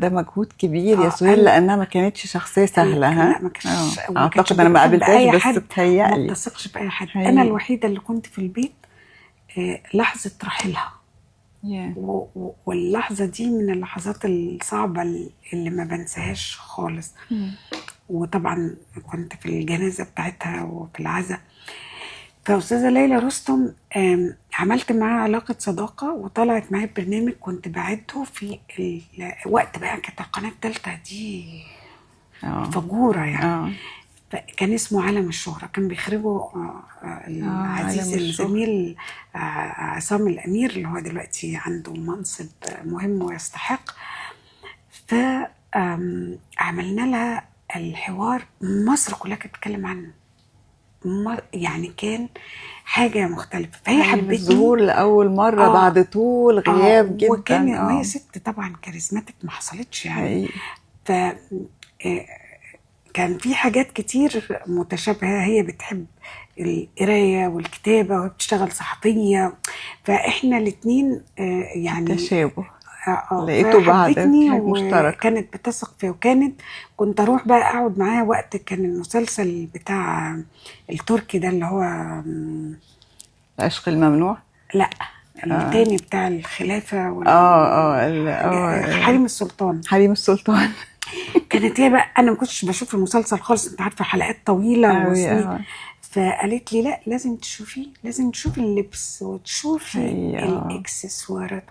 A: ده مجهود كبير يا سهيل لانها ما كانتش شخصيه سهله.
B: لا ما كانتش.
A: اعتقد انا ما قابلتهاش بس بتهيألي
B: ما بتثقش باي حد. انا الوحيده اللي كنت في البيت لحظه رحيلها واللحظه دي من اللحظات الصعبه اللي ما بنساهاش خالص. وطبعا كنت في الجنازه بتاعتها وفي العزاء. فأستاذة ليلى رستم عملت معاها علاقة صداقة وطلعت معايا برنامج كنت بعده في الوقت بقى كانت القناة الثالثة دي فجورة يعني. كان اسمه عالم الشهرة، كان بيخرجه العزيز الزميل عصام الأمير اللي هو دلوقتي عنده منصب مهم ويستحق. فعملنا لها الحوار مصر كلها كانت بتتكلم عنه، يعني كان حاجه مختلفه. فهي حبتني
A: الظهور لاول مره بعد طول غياب جدا.
B: وهي ست طبعا كاريزماتيك ما حصلتش يعني. ف كان في حاجات كتير متشابهه. هي بتحب القرايه والكتابه وبتشتغل صحفيه، فاحنا الاثنين يعني
A: تشابه. لقيته بعد مشترك.
B: كانت بتثق فيه. كنت اروح بقى اقعد معاها وقت كان المسلسل بتاع التركي ده اللي هو
A: العشق الممنوع.
B: لا التاني بتاع الخلافه حريم السلطان.
A: حريم السلطان.
B: كانت هي بقى انا ما كنتش بشوف المسلسل خالص، انت عارفه حلقات طويله وسنين. فقالت لي لا لازم تشوفيه، لازم تشوفي اللبس وتشوفي الاكسسوارات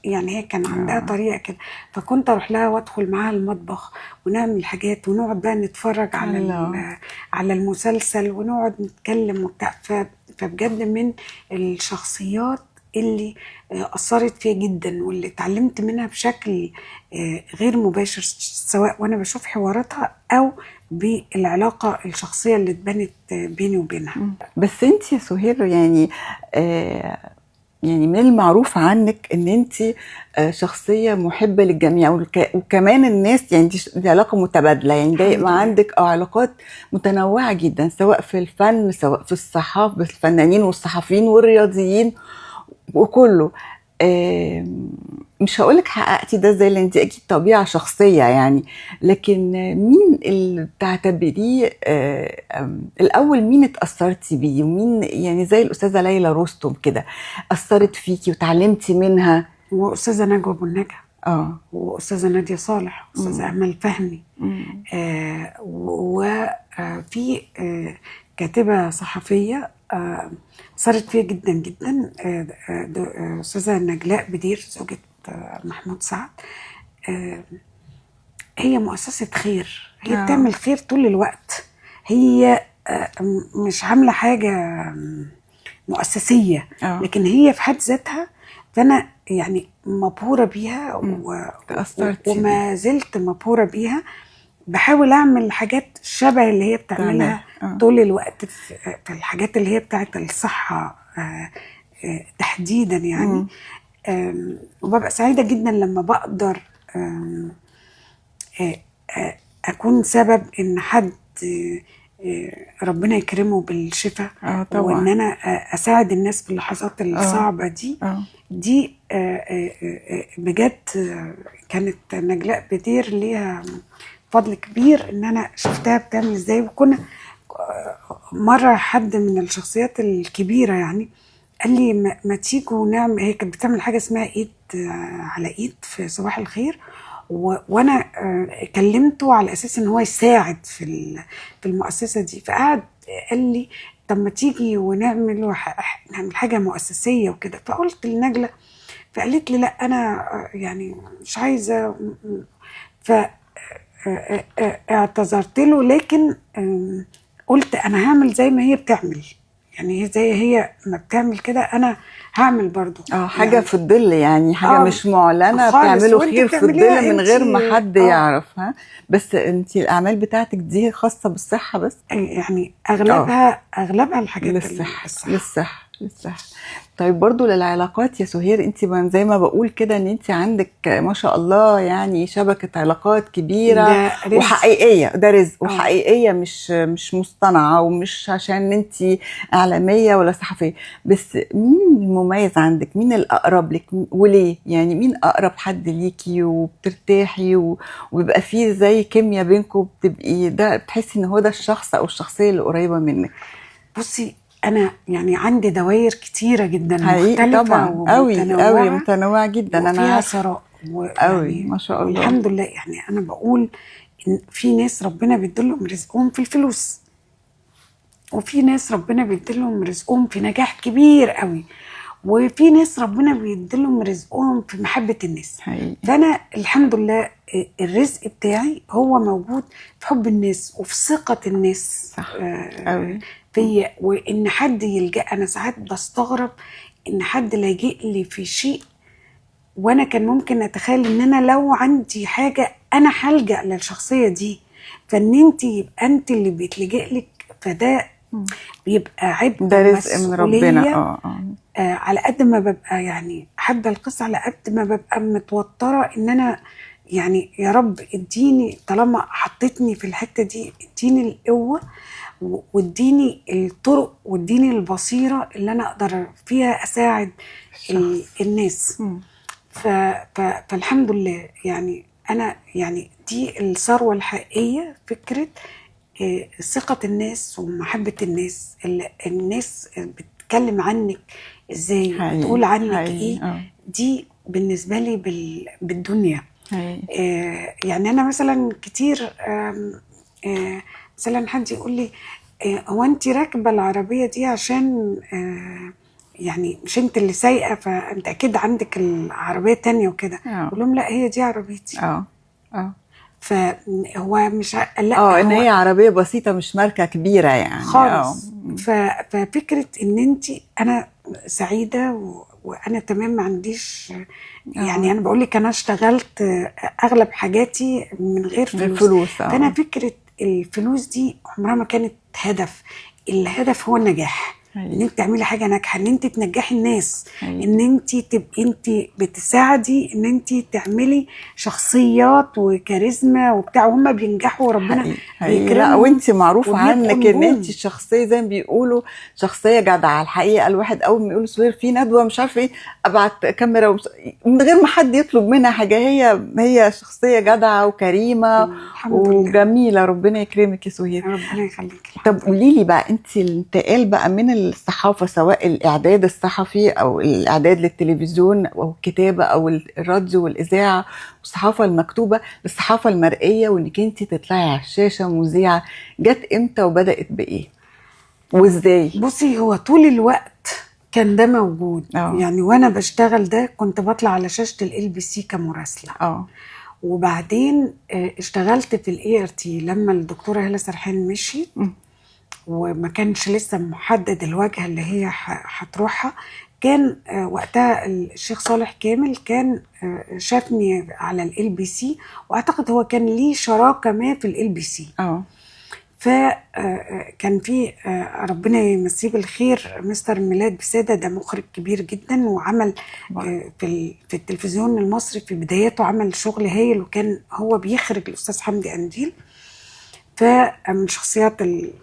B: يعني هي كان عندها طريقه كده. فكنت اروح لها وادخل معاها المطبخ ونعمل حاجات ونقعد بقى نتفرج على المسلسل ونقعد نتكلم وبتاع. فبجد من الشخصيات اللي أثرت فيها جدا واللي اتعلمت منها بشكل غير مباشر، سواء وانا بشوف حواراتها او بالعلاقه الشخصيه اللي اتبنت بيني وبينها.
A: بس انت يا سهير يعني يعني من المعروف عنك ان انت شخصيه محبه للجميع، وكمان الناس، يعني دي علاقه متبادله، يعني دايما عندك علاقات متنوعه جدا، سواء في الفن، سواء في الصحافه، الفنانين والصحفيين والرياضيين وكله. مش هقولك حققتي ده زي اللي انت اكيد طبيعه شخصيه يعني، لكن مين اللي بتعتبريه الاول، مين اتاثرتي بيه، ومين يعني زي الاستاذه ليلى رستم كده اثرت فيكي وتعلمتي منها؟
B: واستاذه نجوى ابو النجا، واستاذه ناديه صالح، واستاذه امل فهمي، وفي كاتبه صحفيه أثرت فيها جدا جدا، أستاذة نجلاء بدير، زوجة محمود سعد. هي مؤسسة خير، هي بتعمل خير طول الوقت، هي مش عاملة حاجة مؤسسية، لكن هي في حد ذاتها. فأنا يعني مبهورة بيها وما زلت مبهورة بيها. بحاول اعمل حاجات شبه اللي هي بتعملها طول الوقت في الحاجات اللي هي بتاعت الصحة تحديدا يعني. وببقى سعيدة جدا لما بقدر اكون سبب ان حد ربنا يكرمه بالشفاء، وان انا اساعد الناس في اللحظات الصعبة دي. دي بجد كانت نجلاء بدير ليها فضل كبير ان انا شفتها بتعمل ازاي. وكنا مره حد من الشخصيات الكبيره يعني قال لي ما تيجوا نعمل، هي كانت بتعمل حاجه اسمها ايد على ايد في صباح الخير، وانا كلمته على اساس ان هو يساعد في المؤسسه دي. فقعد قال لي طب ما تيجي ونعمل حاجه مؤسسيه وكده. فقلت لنجله، فقالت لي لا انا يعني مش عايزه. اعتذرت له، لكن قلت انا هعمل زي ما هي بتعمل، يعني زي هي ما بتعمل كده انا هعمل برضو.
A: حاجه يعني في الظل، يعني حاجه مش معلنه، بتعملوا خير في الظل من غير ما حد يعرف. بس انت الاعمال بتاعتك دي خاصه بالصحه بس؟
B: يعني اغلبها الحاجات
A: للصحه. طيب برضو للعلاقات يا سهير، انت زي ما بقول كده ان انت عندك ما شاء الله يعني شبكة علاقات كبيرة وحقيقية، ده رزق وحقيقية، مش مصطنعة، ومش عشان انت اعلامية ولا صحفية بس. مين المميز عندك؟ مين الاقرب لك وليه؟ يعني مين اقرب حد ليكي وبترتاحي وبيبقى فيه زي كيمياء بينكم، بتبقي ده بتحسي ان هو ده الشخص او الشخصية اللي قريبة منك؟
B: بصي انا يعني عندي دوائر كتيره جدا مختلفه
A: طبعا قوي متنوعه جدا،
B: انا فيها ثراء
A: قوي ما شاء الله
B: الحمد لله. يعني انا بقول ان في ناس ربنا بيديلهم رزقهم في الفلوس، وفي ناس ربنا بيديلهم رزقهم في نجاح كبير قوي، وفي ناس ربنا بيديلهم رزقهم في محبه الناس. فانا الحمد لله الرزق بتاعي هو موجود في حب الناس وفي ثقه الناس.
A: صح قوي
B: فيا، وان حد يلجأ. انا ساعات بستغرب ان حد لاجئ لي في شيء، وانا كان ممكن اتخيل ان انا لو عندي حاجه انا هلجأ للشخصيه دي، فان انت يبقى انت اللي بيتلجئ لك، فده بيبقى عبء،
A: ده رزق من ربنا.
B: على قد ما ببقى يعني حابه القصه، على قد ما ببقى متوتره ان انا يعني يا رب اديني، طالما حطيتني في الحته دي اديني القوه واديني الطرق واديني البصيره اللي انا اقدر فيها اساعد الناس. فالحمد لله يعني انا يعني دي الثروه الحقيقيه، فكره ثقه الناس ومحبه الناس. الناس بتتكلم عنك ازاي، بتقول عنك ايه، دي بالنسبه لي بالدنيا. يعني انا مثلا كتير مثلا حد يقول لي هو انت راكبه العربيه دي عشان يعني مش انت اللي سايقه، فانت اكيد عندك العربيه تانية وكده. اقول لهم لا، هي دي عربيتي. فهو مش لا
A: ان هي عربيه بسيطه مش ماركه كبيره يعني
B: خالص. ففكره ان انت، انا سعيده وانا تمام، ما عنديش يعني انا بقول لك انا اشتغلت اغلب حاجاتي من غير فلوس. فانا فكره الفلوس دي عمرها ما كانت هدف. الهدف هو النجاح، ان انت تعملي حاجه ناجحه، ان انت تنجحي الناس، ان انت تبقي انت بتساعدي ان انت تعملي شخصيات وكاريزما وبتاع، وهم بينجحوا وربنا
A: حقيقي. لا وانت معروفه عنك ان انت
B: نجوم.
A: شخصيه زي ما بيقولوا شخصيه جدعه الحقيقه. الواحد اول ما يقول سهير في ندوه مش عارفه ايه ابعت كاميرا من غير ما حد يطلب منها حاجه، هي شخصيه جدعه وكريمه وجميله. ربنا يكرمك يا سهير.
B: ربنا يخليك.
A: طب قولي لي بقى، انت الانتقال بقى من الصحافه، سواء الاعداد الصحفي او الاعداد للتلفزيون او الكتابه او الراديو والاذاعه والصحافه المكتوبه للصحافه المرئيه، وانك انت تطلعي على الشاشه مذيعه، جت امتى وبدات بايه وازاي؟
B: بصي، هو طول الوقت كان ده موجود. يعني وانا بشتغل ده كنت بطلع على شاشه LBC كمراسله. وبعدين اشتغلت في الART لما الدكتوره هالة سرحان مشيت وما كانش لسه محدد الواجهه اللي هي هتروحها. كان وقتها الشيخ صالح كامل كان شافني على الLBC، واعتقد هو كان ليه شراكه ما في الLBC. فكان في ربنا يمسيه بالخير مستر ميلاد بسادة، ده مخرج كبير جدا وعمل في التلفزيون المصري في بداياته عمل شغل هايل، وكان هو بيخرج الأستاذ حمدي قنديل. فمن الشخصيات اللي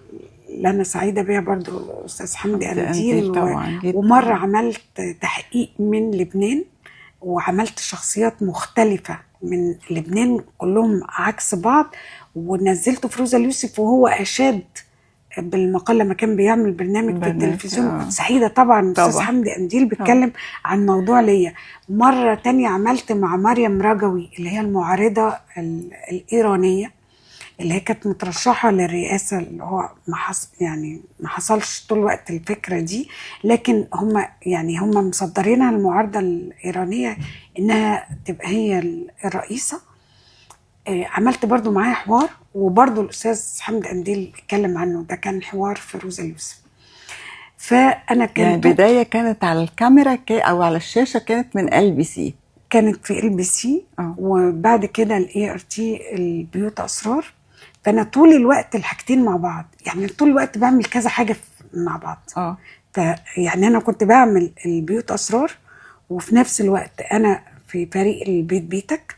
B: أنا سعيدة بيها برضو الأستاذ حمدي قنديل. ومرة عملت تحقيق من لبنان وعملت شخصيات مختلفة من لبنان كلهم عكس بعض، ونزلته في روزا اليوسف وهو أشاد بالمقال لما كان بيعمل برنامج في التلفزيون. كنت سعيدة طبعا. أستاذ حمدي قنديل بيتكلم عن موضوع ليا. مرة تانية عملت مع مريم رجوي اللي هي المعارضة الإيرانية اللي هي كانت مترشحة للرئاسة، اللي هو ما حصلش طول الوقت الفكرة دي، لكن هم مصدرينها المعارضة الإيرانية إنها تبقى هي الرئيسة. عملت برضو معايا حوار، وبرضو الأستاذ حمد قنديل اتكلم عنه، ده كان حوار في روزا اليوسف. فأنا كانت
A: يعني البداية كانت على الكاميرا أو على الشاشة كانت من LBC؟
B: كانت في LBC. وبعد كده الART البيوت أسرار. فأنا طول الوقت الحاجتين مع بعض، يعني طول الوقت بعمل كذا حاجة مع بعض. يعني أنا كنت بعمل البيوت أسرار، وفي نفس الوقت أنا في فريق البيت بيتك.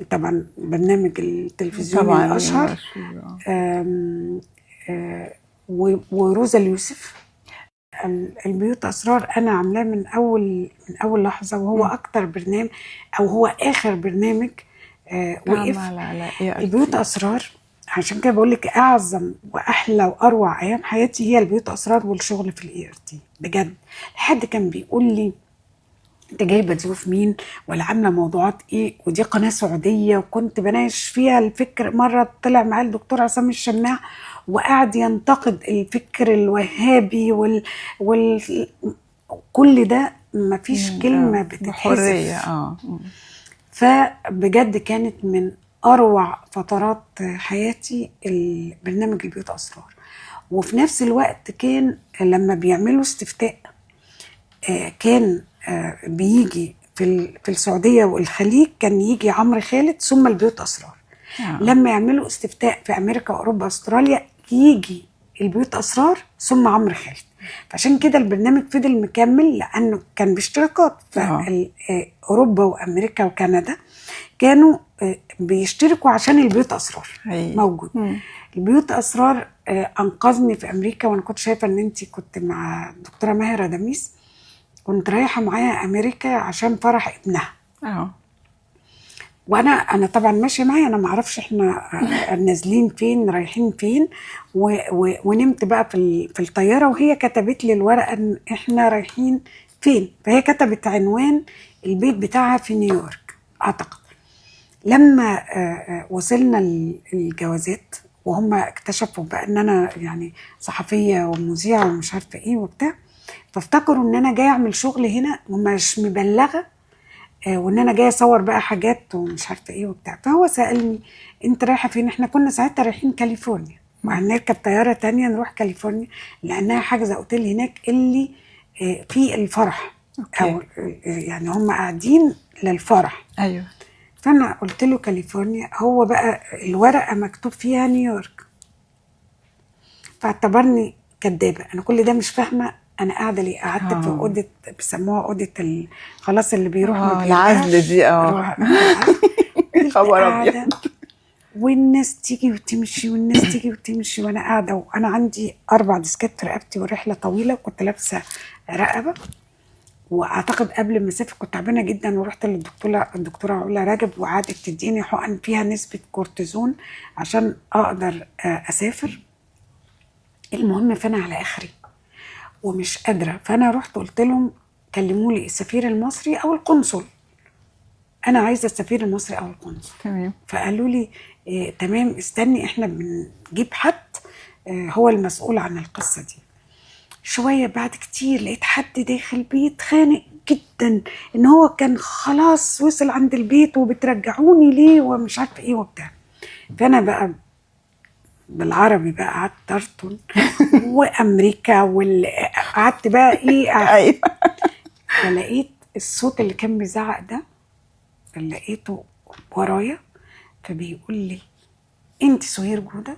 B: طبعا برنامج التلفزيون الأشهر. وروزا اليوسف. البيوت أسرار أنا عاملاه من أول لحظة، وهو أكتر برنامج أو هو آخر برنامج وقف. البيوت أسرار عشان كده بقولك أعظم وأحلى وأروع أيام حياتي هي البيوت أسرار والشغل في الART بجد. حد كان بيقول لي انت جايبه ضيوف مين ولا عامله موضوعات ايه، ودي قناه سعوديه، وكنت بناقش فيها الفكر. مره طلع معايا الدكتور عصام الشماع وقعد ينتقد الفكر الوهابي كل ده مفيش كلمه بتتحذف. فبجد كانت من اروع فترات حياتي البرنامج البيوت اسرار. وفي نفس الوقت كان لما بيعملوا استفتاء كان بيجي في السعودية والخليج كان يجي عمرو خالد ثم البيوت أسرار. لما يعملوا استفتاء في أمريكا وأوروبا وأستراليا يجي البيوت أسرار ثم عمرو خالد. فعشان كده البرنامج فضل مكمل لأنه كان باشتراكات. أوروبا وأمريكا وكندا كانوا بيشتركوا عشان البيوت أسرار موجود. البيوت أسرار أنقذني في أمريكا، وأنا كنت شايفة أن أنت كنت مع الدكتورة ماهرة دميس، كنت رايحة معايا أمريكا عشان فرح ابنها. وأنا طبعا ماشية معايا، أنا معرفش إحنا نازلين فين رايحين فين. ونمت بقى في الطيارة، وهي كتبت لي الورقة إن إحنا رايحين فين. فهي كتبت عنوان البيت بتاعها في نيويورك أعتقد. لما وصلنا الجوازات وهم اكتشفوا بقى إن أنا يعني صحفية ومذيعة ومش عارفة إيه وبتاع، فافتكروا ان انا جايه اعمل شغل هنا ومش مبلغه، وان انا جايه اصور بقى حاجات ومش عارفه ايه وبتاع. فهو سالني انت رايحه فين؟ احنا كنا ساعتها رايحين كاليفورنيا وهنركب طياره تانية نروح كاليفورنيا لانها حاجزه اوتيل هناك اللي في الفرح. او يعني هم قاعدين للفرح.
A: ايوه.
B: فانا قلت له كاليفورنيا، هو بقى الورقه مكتوب فيها نيويورك، فاعتبرني كدابه، انا كل ده مش فاهمه انا قاعده ليه. قعدت في اوضه بيسموها اوضه خلاص اللي بيروح ما بيرجعش،
A: العزل دي. خبر ابيض.
B: والناس تيجي وتمشي والناس تيجي وتمشي وانا قاعده، وانا عندي 4 ديسكات في رقبتي والرحله طويله، وكنت لابسه رقبه. واعتقد قبل ما اسافر كنت تعبانه جدا، ورحت الدكتوره علا رجب، وقعدت تديني حقن فيها نسبه كورتيزون عشان اقدر اسافر. المهم فانا على اخري ومش قادره، فانا رحت قلت لهم كلموا لي السفير المصري او القنصل، انا عايزه السفير المصري او القنصل.
A: تمام.
B: فقالوا لي تمام استني احنا بنجيب حد هو المسؤول عن القصه دي. شويه بعد كتير لقيت حد داخل بيتخانق جدا ان هو كان خلاص وصل عند البيت وبترجعوني ليه ومش عارفه ايه وبتاع. فانا بقى بالعربي بقى قعدت ارطن وامريكا قعدت بقى ايه فلقيت الصوت اللي كان بيزعق ده لقيته ورايا، فبيقول لي انت سهير جودة؟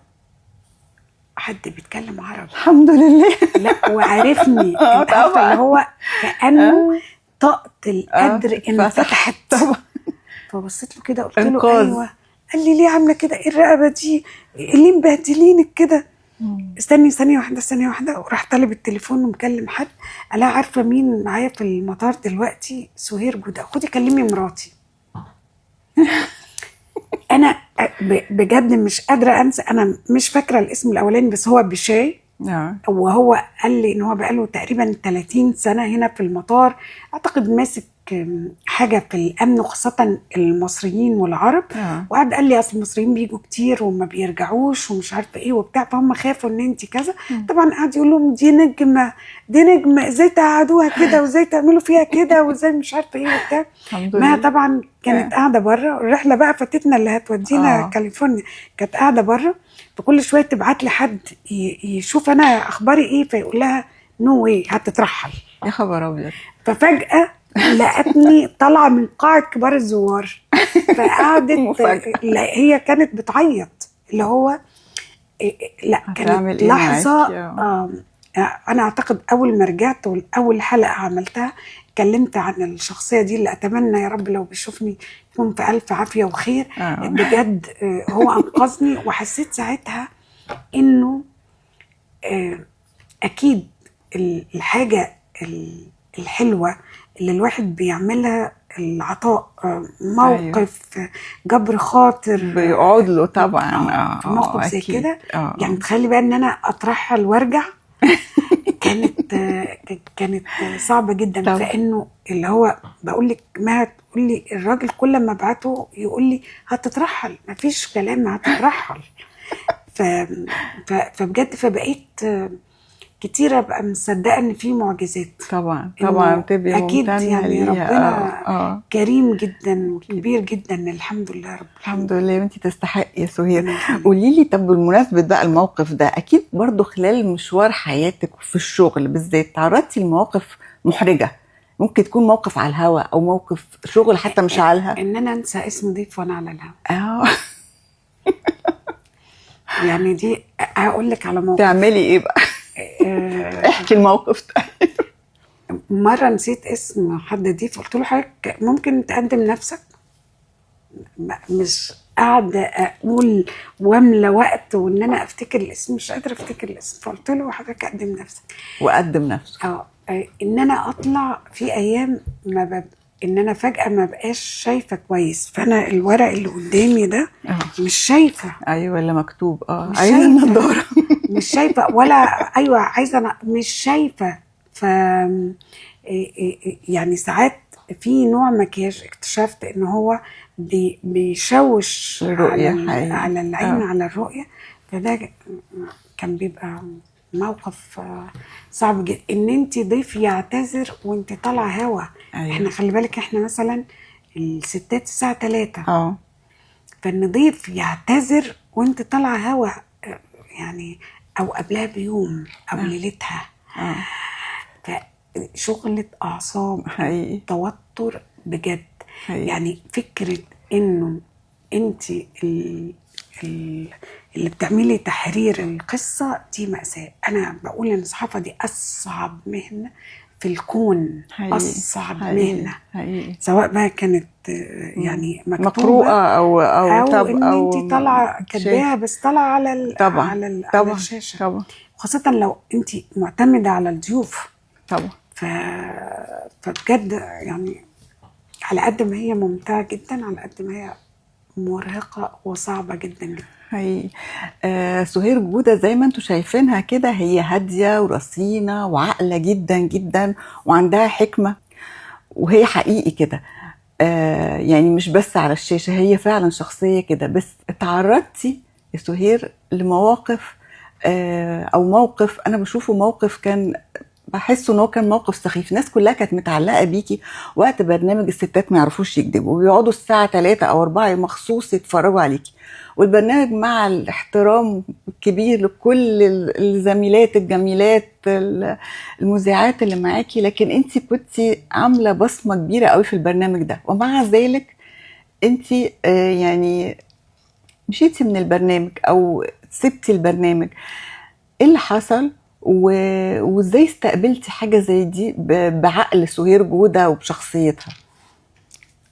B: حد بيتكلم عربي
A: الحمد لله.
B: لا وعرفني انت عارفه اللي هو كانه طاقه القدر انفتحت
A: طبعا.
B: فبصيت له كده قلت له ايوه. قال لي ليه عامله كده؟ ايه الرقبه دي؟ ليه مبهدلينك كده؟ استني ثانيه واحده. وراح طالب التليفون ومكلم حد. قال لها عارفه مين معايا في المطار دلوقتي؟ سهير جودة، خدي كلمي مراتي. انا بجد مش قادره انسى، انا مش فاكره الاسم الاولاني بس هو بشاي. وهو قال لي ان هو بقاله تقريبا 30 سنه هنا في المطار، اعتقد ماسك حاجه في الامن وخاصه المصريين والعرب. وقعد قال لي اصل المصريين بيجوا كتير وما بيرجعوش ومش عارفه ايه وبتاع، فهم خافوا ان انت كذا. طبعا قعد يقول لهم دي نجمه ازاي تقعدوها كده وازاي تعملوا فيها كده وازاي مش عارفه ايه وبتاع. ما طبعا كانت قاعده بره، الرحله بقى فاتتنا اللي هتودينا كاليفورنيا، كانت قاعده بره. فكل شويه تبعت لي حد يشوف انا اخباري ايه، فيقول لها نو واي هتترحل.
A: يا خبر ابيض.
B: ففجاه لقتني طالعه من قاعه كبار الزوار، فقعدت هي كانت بتعيط اللي هو لا كانت لحظه. انا اعتقد اول ما رجعت واول حلقه عملتها اتكلمت عن الشخصيه دي اللي اتمنى يا رب لو بيشوفني يكون في الف عافيه وخير. بجد هو انقذني، وحسيت ساعتها انه اكيد الحاجه الحلوه اللي الواحد بيعملها العطاء، موقف جبر خاطر
A: بيقعد له طبعا
B: في موقف زي كده. يعني تخلي بقى ان انا اترحل وارجع كانت صعبه جدا طبعا. فانه اللي هو بقول لك ما تقول لي الراجل كل ما ابعته يقول لي هتترحل، ما فيش كلام هتترحل. فبجد فبقيت كتير ابقى مصدقه ان في معجزات.
A: طبعا بتبقي
B: اكيد يعني ربنا كريم جدا وكبير جدا الحمد لله رب
A: الحمد لله. وانتي تستحقي يا سهير. قولي لي طب بمناسبه بقى الموقف ده، اكيد برضو خلال مشوار حياتك في الشغل بالذات تعرضتي لمواقف محرجه، ممكن تكون موقف على الهواء او موقف شغل حتى مش على الهواء.
B: ان انا انسى اسم ضيف وانا على الهواء. يعني دي هقول لك على موقف.
A: تعملي ايه بقى؟ احكي الموقف ده.
B: مرة نسيت اسم حد ضيف، قلت له حضرتك ممكن تقدم نفسك؟ مش قاعدة اقول واملى وقت وان انا افتكر الاسم، مش قادرة افتكر الاسم. فقلت له حضرتك قدم نفسك.
A: وقدم نفسك.
B: ان انا اطلع في ايام ان انا فجأة ما بقاش شايفة كويس، فانا الورق اللي قدامي ده مش شايفة.
A: ايوه اللي مكتوب عايزة النضارة.
B: مش شايفة ولا ايوه عايزة مش شايفة. ف يعني ساعات في نوع مكياج اكتشفت ان هو بيشوش على العين على الرؤية. فده كان بيبقى موقف صعب جدا، ان انت ضيف يعتذر وانت طالعه هوا. احنا خلي بالك احنا مثلا الستات الساعه 3 فان ضيف يعتذر وانت طالعه هوا يعني او قبلها بيوم او ليلتها. فشغلة اعصاب
A: حقيقي.
B: توتر بجد
A: حقيقي.
B: يعني فكره انه انت اللي بتعملي تحرير القصة دي مأساة. أنا بقول إن الصحافة دي أصعب مهنة في الكون،
A: حقيقي.
B: أصعب
A: حقيقي.
B: مهنة،
A: حقيقي.
B: سواء بقى كانت يعني مكتوبة
A: مقروءة أو
B: أو
A: طب
B: إن
A: أو
B: أنت طالعة كاتباها بس طالعة
A: طبعا.
B: على
A: طبعا.
B: الشاشة،
A: طبعا.
B: خاصة لو أنت معتمدة على الضيوف.
A: طبعا.
B: فبجد يعني على قد ما هي ممتعة جدا، على قد ما هي مرهقة وصعبة جدا جدا.
A: هي سهير جودة زي ما انتوا شايفينها كده، هي هادية ورصينة وعاقلة جدا جدا وعندها حكمة، وهي حقيقي كده. يعني مش بس على الشاشة، هي فعلا شخصية كده. بس اتعرضتي يا سهير لمواقف او موقف انا بشوفه موقف كان بحسه ان هو كان موقف سخيف. الناس كلها كانت متعلقه بيكي وقت برنامج الستات ما يعرفوش يكذبوا، ويقعدوا الساعه 3 او 4 مخصوص يتفرجوا عليكي. والبرنامج مع الاحترام الكبير لكل الزميلات الجميلات المذيعات اللي معاكي، لكن انت كنتي عامله بصمه كبيره قوي في البرنامج ده، ومع ذلك انت يعني مشيتي من البرنامج او سبتي البرنامج. ايه اللي حصل وازاي استقبلتي حاجة زي دي بعقل سهير جودة وبشخصيتها؟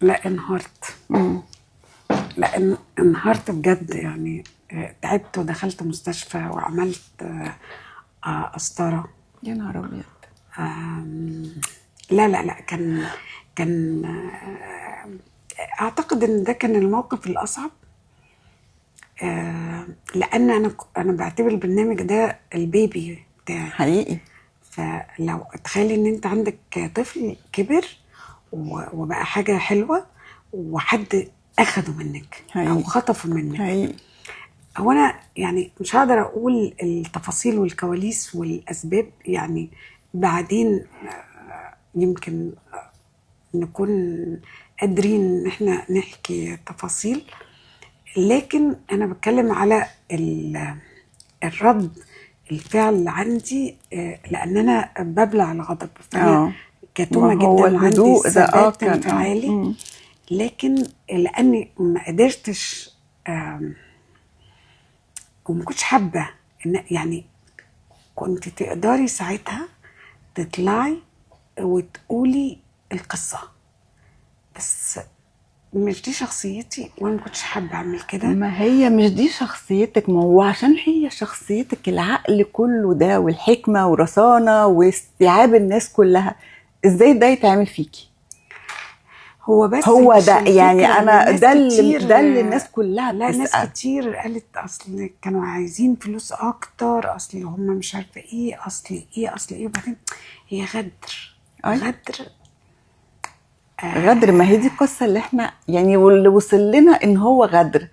B: لا انهارت. لا انهارت بجد يعني. تعبت ودخلت مستشفى وعملت قسطرة.
A: يا نهار ابيض.
B: لا لا لا، كان اعتقد ان ده كان الموقف الاصعب. لان انا بعتبر البرنامج ده البيبي بتاعي
A: حقيقي.
B: فلو تخيلي ان انت عندك طفل كبر وبقى حاجة حلوة وحد اخده منك
A: حقيقي.
B: او خطفه منك.
A: حقيقي.
B: هو انا يعني مش هقدر اقول التفاصيل والكواليس والاسباب، يعني بعدين يمكن نكون قادرين ان احنا نحكي تفاصيل، لكن انا بتكلم على الرد الفعل عندي، لان انا ببلع الغضب، فانا كتومه جدا وعندي ثبات انفعالي. لكن لاني ما قدرتش وما كنتش حابه ان يعني كنت تقدري ساعتها تطلعي وتقولي القصه، بس مش دي شخصيتي وانا ما كنتش حابه اعمل كده.
A: ما هي مش دي شخصيتك، ما هو عشان هي شخصيتك العقل كله ده والحكمه ورصانه واستيعاب الناس كلها، ازاي ده يتعمل فيكي؟
B: هو بس
A: هو ده يعني انا ده اللي الناس كلها
B: لا بتسأل. ناس كتير قالت اصل كانوا عايزين فلوس اكتر، اصل هم مش عارفه ايه، اصل ايه، وبعدين هي غدر.
A: غدر. ما هي دي القصة اللي احنا يعني واللي وصل لنا ان هو غدر.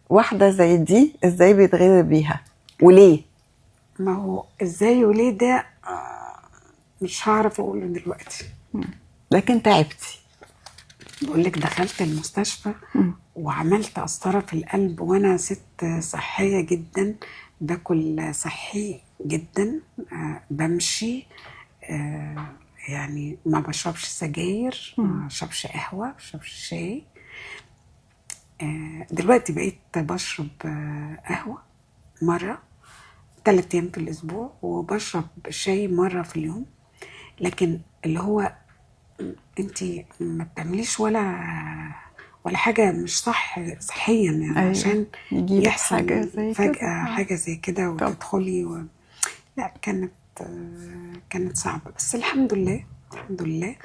A: واحدة زي دي ازاي بيتغدر بيها وليه؟
B: ما هو ازاي وليه ده مش هعرف اقوله دلوقتي.
A: لكن تعبتي.
B: بقولك دخلت المستشفى وعملت قسطرة في القلب وانا ست صحية جدا، باكل صحي جدا، بمشي، يعني ما بشربش سجاير، ما بشربش قهوة، ما بشربش شاي. دلوقتي بقيت بشرب قهوة مرة 3 أيام في الأسبوع، وبشرب شاي مرة في اليوم. لكن اللي هو انتي ما بتعمليش ولا حاجة مش صحيا يعني. أيوة. عشان يحصل حاجة زي فجأة كده. حاجة زي كده وتدخلي لا كانت صعبة، بس الحمد لله الحمد لله.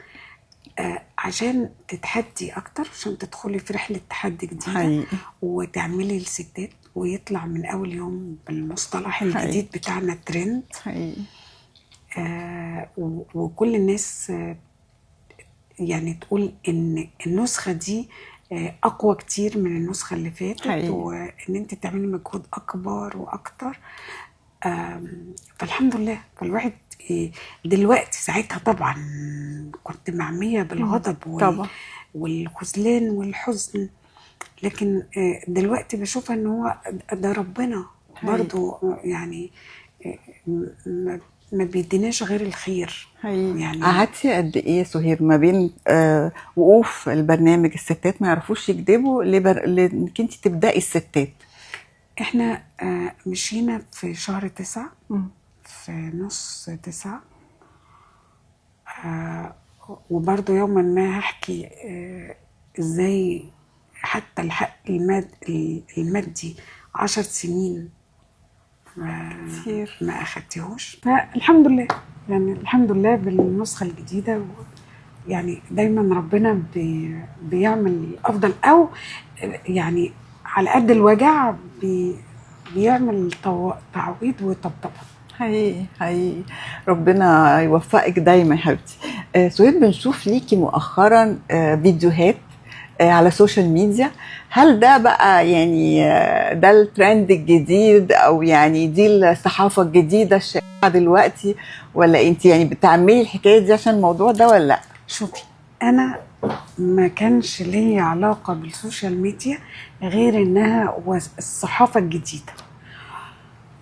B: عشان تتحدي اكتر، عشان تدخلي في رحله تحدي جديده. حقيقي. وتعملي الستات ويطلع من اول يوم بالمصطلح الجديد بتاعنا ترند. حقيقي. وكل الناس يعني تقول ان النسخه دي اقوى كتير من النسخه اللي فاتت. حقيقي. وان انت تعملي مجهود اكبر واكتر. فالحمد لله. فالواحد دلوقتي ساعتها طبعا كنت معمية بالغضب والخذلان والحزن، لكن دلوقتي بشوفها ان هو ده ربنا برضو يعني ما بيديناش غير الخير.
A: يعني قعدتي قد ايه يا سهير ما بين وقوف البرنامج الستات ما يعرفوش يكذبوا لانك انت تبدأي الستات؟
B: احنا مشينا في شهر 9، في نص 9. وبرضه يوما ما هحكي ازاي حتى الحق المادي 10 سنين ما اخدتهوش. فالحمد لله، يعني الحمد لله بالنسخة الجديدة. يعني دايما ربنا بيعمل الافضل، او يعني على قد الوجع بيعمل تعويض وطبطبة.
A: حقيقي ربنا يوفقك دايما يا حبيبتي. سهير، بنشوف ليكي مؤخرا فيديوهات على السوشيال ميديا. هل ده بقى يعني ده الترند الجديد، او يعني دي الصحافة الجديدة الشائعة دلوقتي، ولا انت يعني بتعملي الحكاية دي عشان الموضوع ده ولا لا؟
B: شوفي، انا ما كانش لي علاقة بالسوشيال ميديا غير انها الصحافة الجديدة،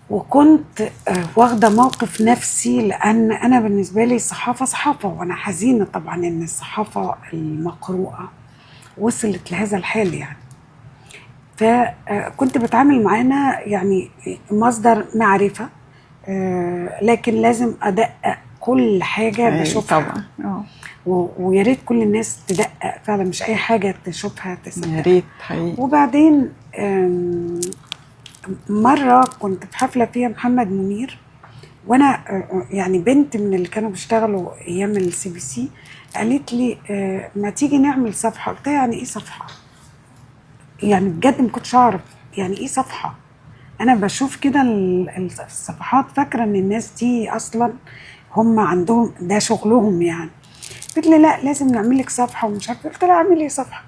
B: وكنت واخدة موقف نفسي، لان انا بالنسبة لي صحافة، وانا حزينة طبعا ان الصحافة المقروءة وصلت لهذا الحال يعني. فكنت بتعامل معانا يعني مصدر معرفة، لكن لازم أدقق كل حاجة بشوفها
A: طبعا.
B: ويا ريت كل الناس تدقق فعلا، مش أي حاجة تشوفها تصدق.
A: يا ريت حقيقي.
B: وبعدين مرة كنت في حفلة فيها محمد منير، وأنا يعني بنت من اللي كانوا بيشتغلوا أيام الCBC قالت لي ما تيجي نعمل صفحة. قلت لها يعني إيه صفحة؟ يعني بجد ما كنتش اعرف يعني ايه صفحه. انا بشوف كده الصفحات فاكره ان الناس دي اصلا هم عندهم ده شغلهم يعني. قلت لي لا، لازم نعمل لك صفحه ومش عارفه. قلت لها اعمل ايه صفحه؟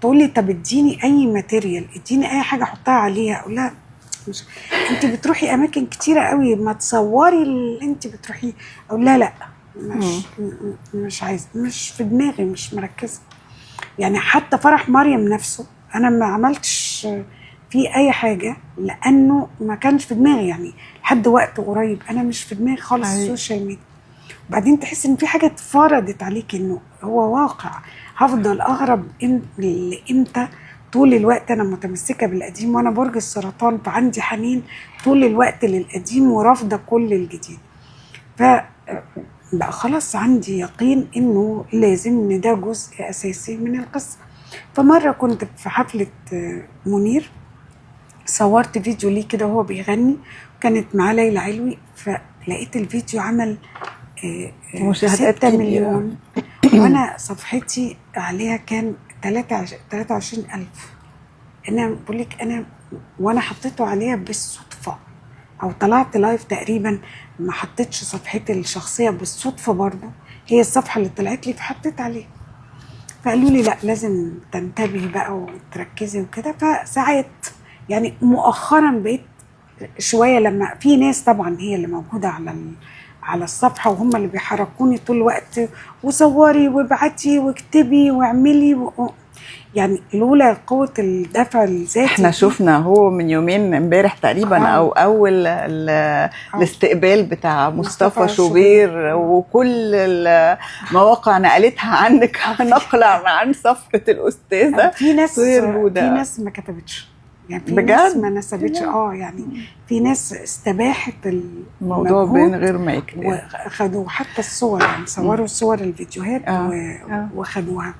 B: تقول لي طب اديني اي ماتيريال، اديني اي حاجه احطها عليها. اقول لها مش انت بتروحي اماكن كتيره قوي، ما تصوري اللي انت بتروحيه. اقول لها لا، مش عايزه، مش في دماغي، مش مركزه. يعني حتى فرح مريم نفسه انا ما عملتش فيه اي حاجه لانه ما كانش في دماغي، يعني لحد وقت قريب انا مش في دماغي خالص السوشيال ميديا. وبعدين تحس ان في حاجه اتفرضت عليك، انه هو واقع. هفضل اهرب لامتى؟ طول الوقت انا متمسكه بالقديم، وانا برج السرطان فعندي حنين طول الوقت للقديم ورافضه كل الجديد. بقى خلاص عندي يقين انه لازم ان ده جزء اساسي من القصه. فمره كنت في حفله منير، صورت فيديو ليه كده وهو بيغني، وكانت معاه ليلى علوي، فلقيت الفيديو عمل 6 مليون وانا صفحتي عليها كان 23,000. انا بقولك انا وانا حطيته عليها بالصدفه، او طلعت لايف تقريبا، ما حطيتش صفحتي الشخصيه بالصدفه، برضو هي الصفحه اللي طلعت لي فحطيت عليها. فقالوا لي لا، لازم تنتبهي بقى وتركزي وكده. فساعات يعني مؤخرا بقيت شويه، لما في ناس طبعا هي اللي موجوده على الصفحه وهم اللي بيحركوني طول الوقت، وصوري وابعتي واكتبي واعملي يعني لولا قوة الدفع الذاتي.
A: احنا شفنا هو من يومين امبارح تقريبا او اول الاستقبال بتاع مصطفى شوبير، وكل المواقع نقلتها عنك نقلة عن صفحة الأستاذة
B: في ناس
A: بودة.
B: في ناس ما كتبتش، يعني في
A: بجد؟
B: ناس ما نسبتش. يعني في ناس استباحت
A: الموضوع من غير ما يكتب،
B: وخدوا حتى الصور، يعني صوروا صور الفيديوهات وخدوها.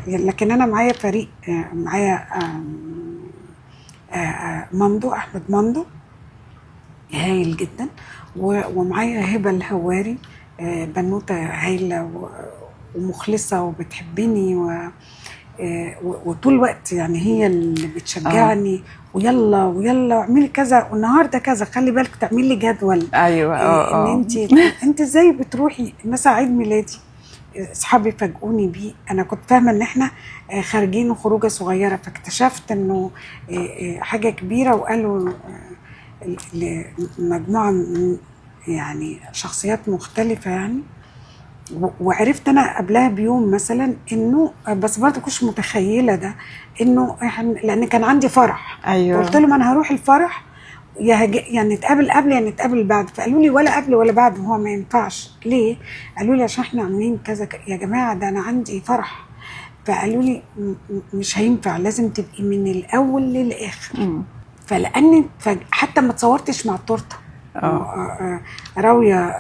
B: لكن انا معايا فريق، معايا مندو، احمد مندو هايل جدا، ومعايا هبه الهواري، بنوته هايله ومخلصه وبتحبني وطول الوقت يعني هي اللي بتشجعني. ويلا ويلا اعملي كذا والنهارده كذا، خلي بالك تعملي جدول.
A: ايوه
B: ان انت ازاي بتروحي مثلا عيد ميلادي، اصحابي فاجئوني بيه. انا كنت فاهمه ان احنا خارجين خروجه صغيره، فاكتشفت انه حاجه كبيره، وقالوا لمجموعه يعني شخصيات مختلفه يعني. وعرفت انا قبلها بيوم مثلا انه، بس برضه كنتش متخيله ده، انه لان كان عندي فرح.
A: ايوه.
B: قلت لهم انا هروح الفرح، يعني نتقابل قبل يا نتقابل بعد. فقالوا لي ولا قبل ولا بعد، هو ما ينفعش. ليه؟ قالوا لي عشان احنا عاملين كذا يا جماعه، ده انا عندي فرح. فقالوا لي مش هينفع، لازم تبقي من الاول للاخر. فلان حتى ما تصورتش مع التورته. راويه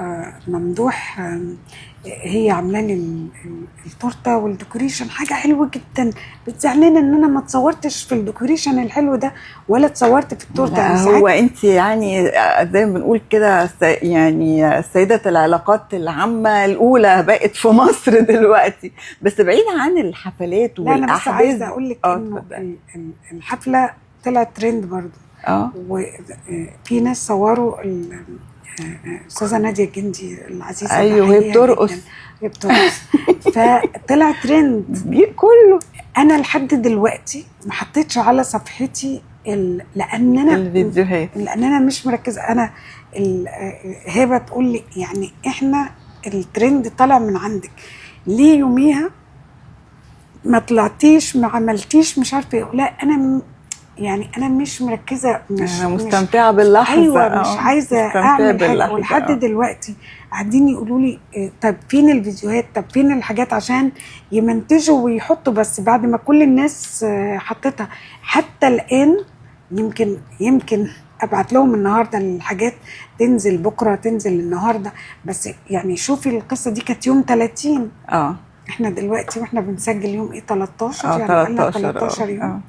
B: ممدوح هي عامله لي التورته والديكوريشن حاجه حلوه جدا، بتزعلني ان انا ما اتصورتش في الديكوريشن الحلو ده ولا اتصورت في التورته.
A: هو انت يعني زي ما بنقول كده يعني سيده العلاقات العامه الاولى بقت في مصر دلوقتي، بس بعيد عن الحفلات والاحداث.
B: لا انا بس عايزه اقول لك انه الحفله طلعت ترند برضه. وفي ناس صوروا استاذه ناديه الجندي العزيزه.
A: ايوه هي بترقص
B: فطلع ترند
A: كله.
B: انا لحد دلوقتي ما حطيتش على صفحتي لان انا
A: الفيديوهات،
B: لان انا مش مركزه. انا هبه تقول لي يعني احنا الترند طالع من عندك ليه يوميها ما طلعتيش ما عملتيش مش عارفه ايه. لا انا يعني انا مش مركزه،
A: انا مستمتعه باللحظه.
B: ايوه مش عايزه اعمل حاجه. ولحد دلوقتي قاعدين يقولوا لي طب فين الفيديوهات، طب فين الحاجات عشان يمنتجوا ويحطوا، بس بعد ما كل الناس حطتها. حتى الان يمكن ابعت لهم النهارده الحاجات تنزل بكره تنزل النهارده، بس يعني شوفي القصه دي كانت يوم 30. احنا دلوقتي واحنا بنسجل يوم ايه 13 يعني بقالنا 13 يوم.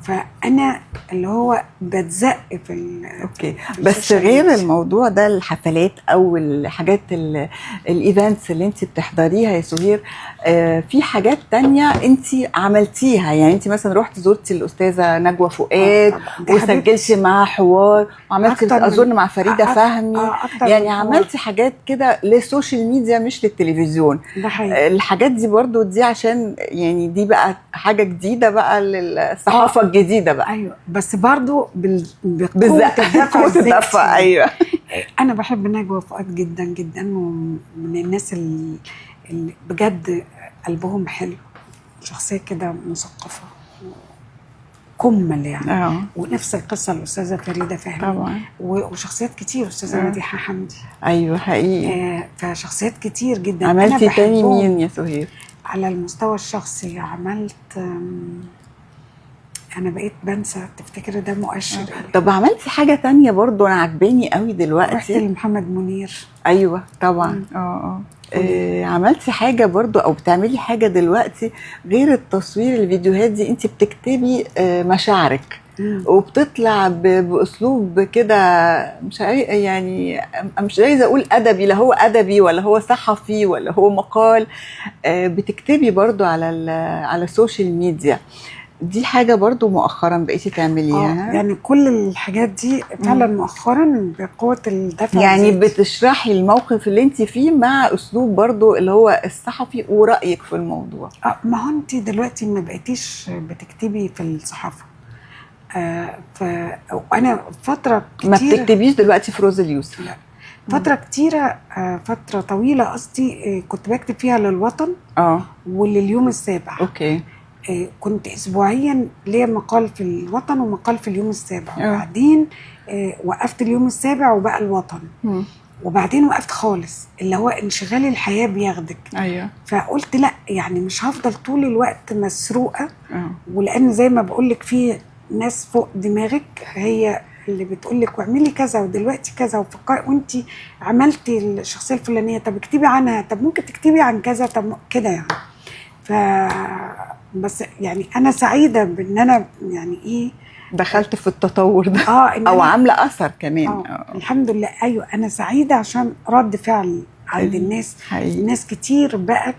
B: فانا اللي هو بتزق في
A: اوكي. بس غير الموضوع ده الحفلات او الحاجات الايفنتس اللي انت بتحضريها يا سهير، في حاجات تانية انت عملتيها. يعني انت مثلا رحت زرتي الاستاذه نجوى فؤاد وسجلتي معاها حوار، وعملتي اظن مع فريده فهمي. يعني عملتي حاجات كده للسوشيال ميديا مش للتلفزيون. الحاجات دي برضو دي عشان يعني دي بقى حاجه جديده بقى للصحافه الجديده بقى.
B: ايوه بس برضو بقوه الدفع.
A: ايوه
B: انا بحب نجوى فؤاد جدا جدا، ومن الناس اللي بجد قلبهم حلو، شخصيه كده مثقفه كمل يعني. ونفس القصه الاستاذه فريده فهمي
A: طبعا،
B: وشخصيات كتير، استاذه مديحه حمدي.
A: ايوه حقيقي.
B: فشخصيات كتير جدا.
A: عملتي تاني مين يا سهير؟
B: على المستوى الشخصي عملت انا بقيت بنسى، تفتكر ده مؤشر؟
A: طب عملتي حاجه تانية برضو انا عجباني قوي دلوقتي؟
B: رحت لمحمد منير.
A: ايوه طبعا. عملتي حاجه برضو او بتعملي حاجه دلوقتي غير التصوير الفيديوهات دي؟ انت بتكتبي مشاعرك وبتطلع باسلوب كده مش يعني مش عايزه اقول ادبي، لا هو ادبي ولا هو صحفي ولا هو مقال. بتكتبي برضو على السوشيال ميديا. دي حاجة برضو مؤخرا بقيتي تعمليها؟
B: يعني كل الحاجات دي فعلا مؤخرا بقوة الدفع.
A: يعني بتشرحي الموقف اللي انت فيه مع اسلوب برضو اللي هو الصحفي ورأيك في الموضوع.
B: ما هو انت دلوقتي ما بقيتيش بتكتبي في الصحافة. وانا فترة كتير
A: ما بتكتبيش دلوقتي في روز اليوسف؟
B: لا فترة كتيرة، فترة طويلة قصدي، كنت بكتب فيها للوطن ولليوم السابع.
A: اوكي.
B: كنت اسبوعيا ليا مقال في الوطن ومقال في اليوم السابع. وبعدين وقفت اليوم السابع وبقى الوطن. وبعدين وقفت خالص، اللي هو انشغال الحياة بياخدك.
A: ايوه.
B: فقلت لا، يعني مش هفضل طول الوقت مسروقة. ولان زي ما بقولك في ناس فوق دماغك هي اللي بتقولك واعملي كذا ودلوقتي كذا وفكري وانت عملتي الشخصية الفلانية، طب اكتبي عنها، طب ممكن تكتبي عن كذا، طب كده يعني. بس يعني انا سعيده بان انا يعني ايه
A: دخلت في التطور ده. او عامله اثر كمان.
B: الحمد لله. ايوه انا سعيده عشان رد فعل عند الناس. ناس كتير بقت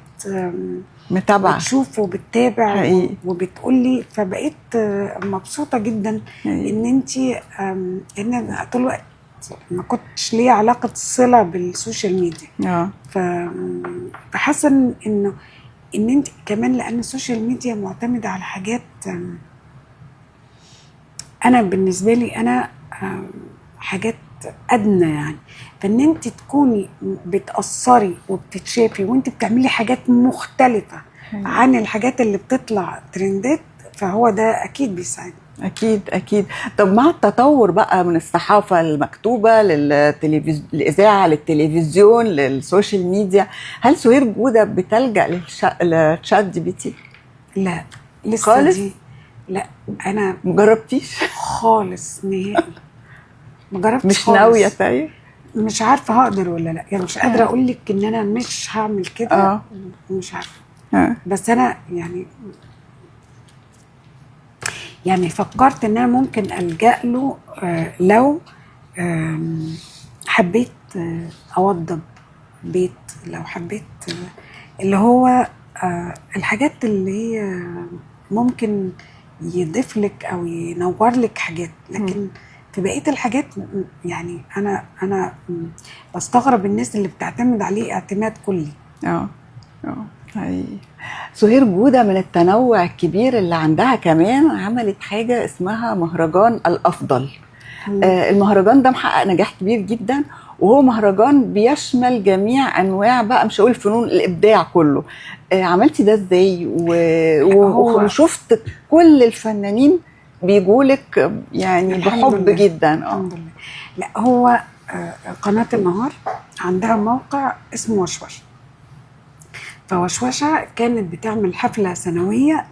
A: متابعه
B: بتشوف وبتتابع وبتقول لي، فبقيت مبسوطه جدا ان انت ان طول الوقت ما كنتش ليا علاقه صله بالسوشيال ميديا. فحاسه انه ان انت كمان، لان السوشيال ميديا معتمده على حاجات انا بالنسبه لي انا حاجات ادنى يعني. فان انت تكوني بتاثري وبتتشافي وانت بتعملي حاجات مختلفه عن الحاجات اللي بتطلع ترندات، فهو ده اكيد بيساعدني.
A: اكيد اكيد. طب مع التطور بقى من الصحافه المكتوبه للاذاعه للتلفزيون للسوشيال ميديا، هل سهير جوده بتلجأ للشات جي بي تي؟
B: لا لسه
A: خالص؟
B: دي لا، انا
A: مجربتيش؟
B: خالص نهائي ما جربتش
A: مش ناويه
B: خالص.
A: طيب؟
B: مش عارفه هقدر ولا لا، يعني مش قادره اقول لك ان انا مش هعمل كده.
A: اه
B: مش عارفه.
A: اه
B: بس انا يعني فكرت ان انا ممكن ألجأ له لو حبيت اوضب بيت، لو حبيت اللي هو الحاجات اللي هي ممكن يضيف لك او ينور لك حاجات، لكن في بقيه الحاجات يعني انا بستغرب الناس اللي بتعتمد عليه اعتماد كلي.
A: اه هي سهير جودة من التنوع الكبير اللي عندها كمان عملت حاجة اسمها مهرجان الأفضل. المهرجان ده محقق نجاح كبير جدا، وهو مهرجان بيشمل جميع أنواع بقى، مش هقول فنون الإبداع كله. عملتي ده ازاي وشفت كل الفنانين بيجولك يعني بحب
B: لله.
A: جدا؟
B: الحمد لله. لا هو قناة النهار عندها موقع اسمه وشوش، فوشوشة كانت بتعمل حفلة سنوية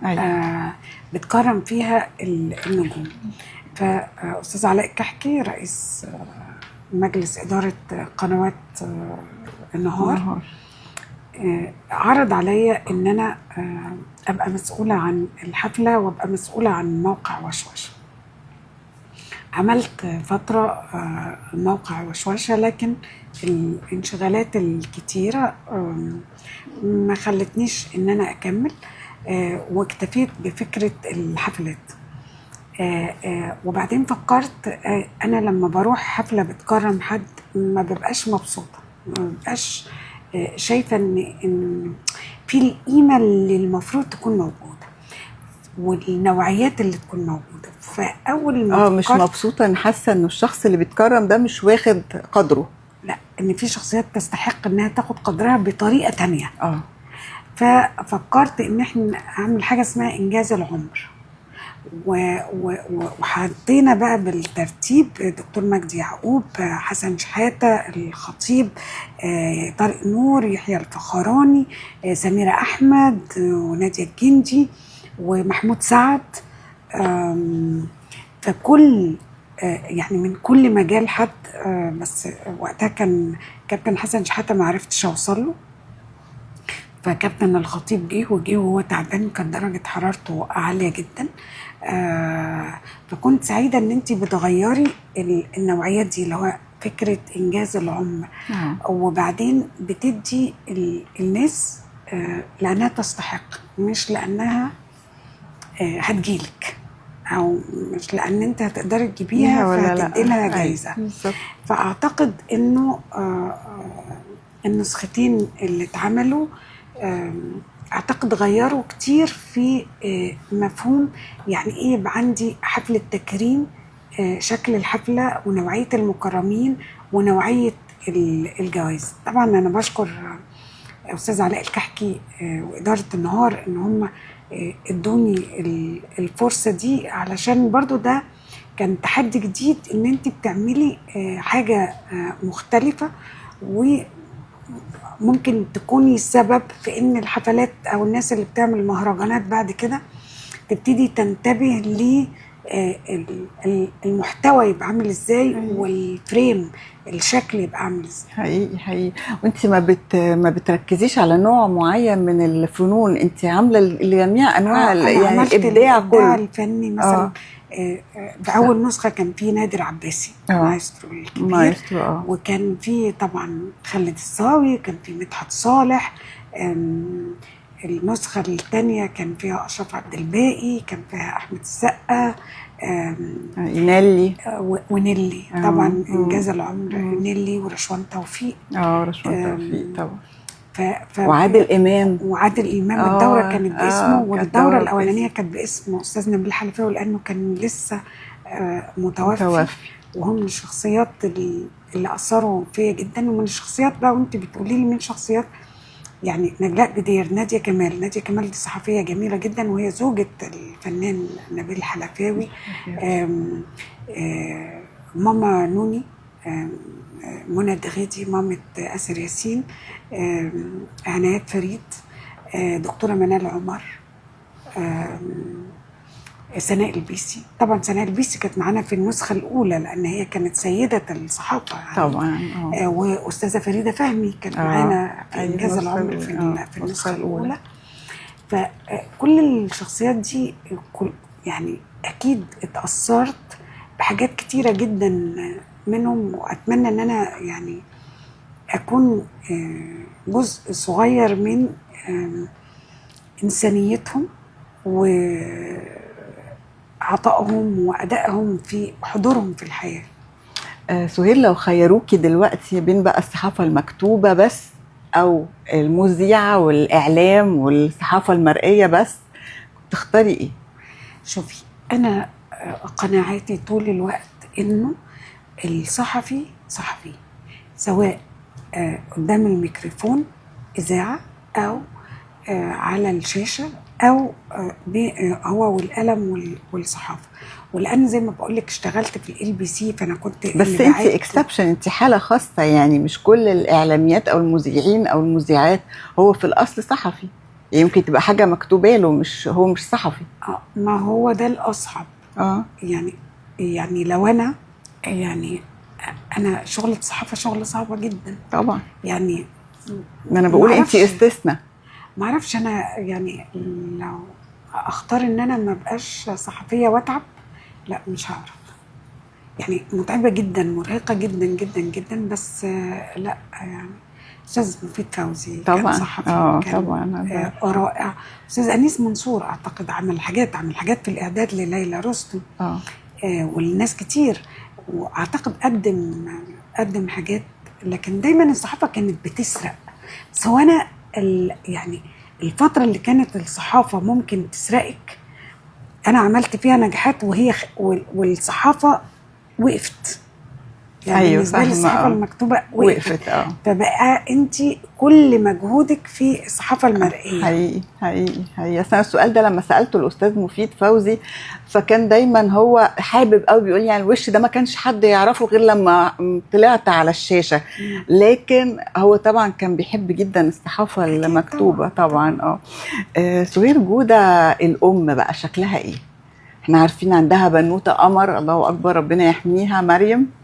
B: بتكرم فيها النجوم. فأستاذ علاء الكحكي رئيس مجلس إدارة قنوات النهار عرض فترة إن أنا أبقى مسؤولة عن الحفلة وأبقى مسؤولة عن موقع وشوشة. عملت فترة موقع وشوشة، لكن الانشغالات الكتيرة ما خلتنيش ان انا اكمل، واكتفيت بفكرة الحفلات. وبعدين فكرت انا لما بروح حفلة بتكرم حد ما ببقاش مبسوطة، ما ببقاش شايفة ان في القيمة اللي المفروض تكون موجودة والنوعيات اللي تكون موجودة. فاول ما
A: مش مبسوطة، ان حاسة انه الشخص اللي بيتكرم ده مش واخد قدره.
B: لا، ان في شخصيات تستحق انها تاخد قدرها بطريقه تانية. ففكرت ان احنا اعمل حاجه اسمها انجاز العمر، وحطينا بقى بالترتيب دكتور مجدي يعقوب، حسن شحاته، الخطيب، طارق نور، يحيى الفخراني، سميرة احمد، ونادية الجندي، ومحمود سعد. فكل يعني من كل مجال حد. بس وقتها كان كابتن حسن شحاته ما عرفتش اوصل له، فكابتن الخطيب جه وهو تعبان، كانت درجه حرارته عاليه جدا. فكنت سعيده ان انت بتغيري النوعيات دي، اللي هو فكره انجاز العمر. وبعدين بتدي الناس لانها تستحق، مش لانها هتجيلك، او مش لان انت هتقدري تجيبيها فهتدي لها جايزه. فاعتقد انه النسختين اللي اتعملوا اعتقد غيروا كتير في مفهوم يعني ايه يبقى عندي حفله تكريم، شكل الحفله ونوعيه المكرمين ونوعيه الجوائز. طبعا انا بشكر استاذ علاء الكحكي واداره النهار ان هم ادوني الفرصة دي، علشان برضو ده كان تحدي جديد ان انت بتعملي حاجة مختلفة، وممكن تكوني السبب في ان الحفلات او الناس اللي بتعمل مهرجانات بعد كده تبتدي تنتبه المحتوى يبقى عامل ازاي، والفريم الشكل يبقى عامل ازاي.
A: حقيقي. وانت ما بتركزيش على نوع معين من الفنون، انت عامله لجميع انواع
B: يعني الابداع الفني. مثلا بأول نسخة كان في نادر عباسي مايسترو الكبير، وكان في طبعا خالد الصاوي، كان في مدحت صالح. النسخة الثانية كان فيها أشرف عبد الباقي، كان فيها أحمد السقا،
A: نيلي
B: ونيلي طبعا إنجاز العمر، نيلي ورشوان توفيق.
A: رشوان توفيق طبعا. وعادل إمام.
B: الدورة كانت باسمه، والدورة الأولانية كانت باسم أستاذ نبيل حلفاوي لأنه كان لسه متوفي. وهم من الشخصيات اللي أثروا فيا جدا، ومن الشخصيات بقى، وانت بتقولي لي من شخصيات يعني نجلاء بدير، نادية كمال. نادية كمال دي صحفية جميلة جدا، وهي زوجة الفنان نبيل حلفاوي. ماما نوني، منى الدغيدي، مامة آسر ياسين، عنايات فريد، دكتورة منال عمر، سناء البيسي. طبعا سناء البيسي كانت معانا في النسخة الأولى لأن هي كانت سيدة الصحافة يعني.
A: طبعا.
B: وأستاذة فريدة فهمي كانت معانا في إنجاز العمر في النسخة الأولى. فكل الشخصيات دي يعني أكيد اتأثرت بحاجات كتيرة جدا منهم، وأتمنى أن أنا يعني أكون جزء صغير من إنسانيتهم وعطائهم وأدائهم في حضورهم في الحياة.
A: سهير، لو خيروكي دلوقتي بين بقى الصحافة المكتوبة بس أو المذيعة والإعلام والصحافة المرئية بس، تختاري إيه؟
B: شوفي، أنا قناعاتي طول الوقت إنه الصحفي صحفي، سواء قدام الميكروفون إذاعة أو على الشاشة أو هو والقلم والصحافة. ولأن زي ما بقولك اشتغلت في LBC، فأنا كنت
A: بس انت اكسبشن، انت حالة خاصة، يعني مش كل الإعلاميات أو المذيعين أو المذيعات هو في الأصل صحفي، يمكن تبقى حاجة مكتوبة له، هو مش صحفي.
B: ما هو ده الأصعب. يعني لو أنا شغلة الصحافة شغلة صعبة جدا
A: طبعا.
B: يعني
A: ما أنا بقول انت استثناء.
B: معرفش أنا يعني لو أختار إن أنا ما بقاش صحفية وأتعب، لا مش هعرف. يعني متعبة جدا، مرهقة جدا جدا جدا. بس لا يعني أستاذ مفيد فوزي
A: طبعا
B: كان صحفي،
A: كان طبعا
B: رائع. أستاذ أنيس منصور أعتقد عمل حاجات في الإعداد لليلى رستم والناس كتير، وأعتقد قدم حاجات. لكن دايما الصحافة كانت بتسرق. بس هو أنا يعني الفترة اللي كانت الصحافة ممكن تسرقك أنا عملت فيها نجاحات، والصحافة وقفت. يعني
A: أيوة،
B: بالنسبة لي الصحافة المكتوبة وقفت. فبقى انت كل مجهودك في الصحافة المرئية.
A: حقيقي. أصلا السؤال ده لما سألته الأستاذ مفيد فوزي، فكان دايما هو حابب قوي، بيقول يعني الوش ده ما كانش حد يعرفه غير لما طلعت على الشاشة. لكن هو طبعا كان بيحب جدا الصحافة المكتوبة طبعا. سهير جودة الأم بقى شكلها إيه؟ احنا عارفين عندها بنوتة قمر، الله أكبر، ربنا يحميها، مريم.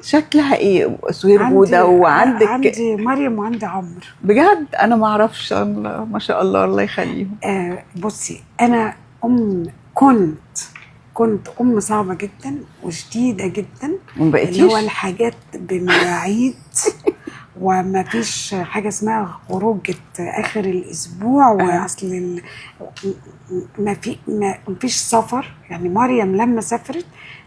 A: شكلها ايه سهير جودة؟ وعندك
B: عندي مريم وعندي عمرو.
A: بجد انا ما اعرفش، ما شاء الله، الله يخليهم.
B: بصي، انا كنت ام صعبة جدا وشديدة جدا، اللي هو الحاجات بمواعيد وما فيش حاجة اسمها خروجة آخر الأسبوع، وأصل ما فيش سفر. يعني مريم لما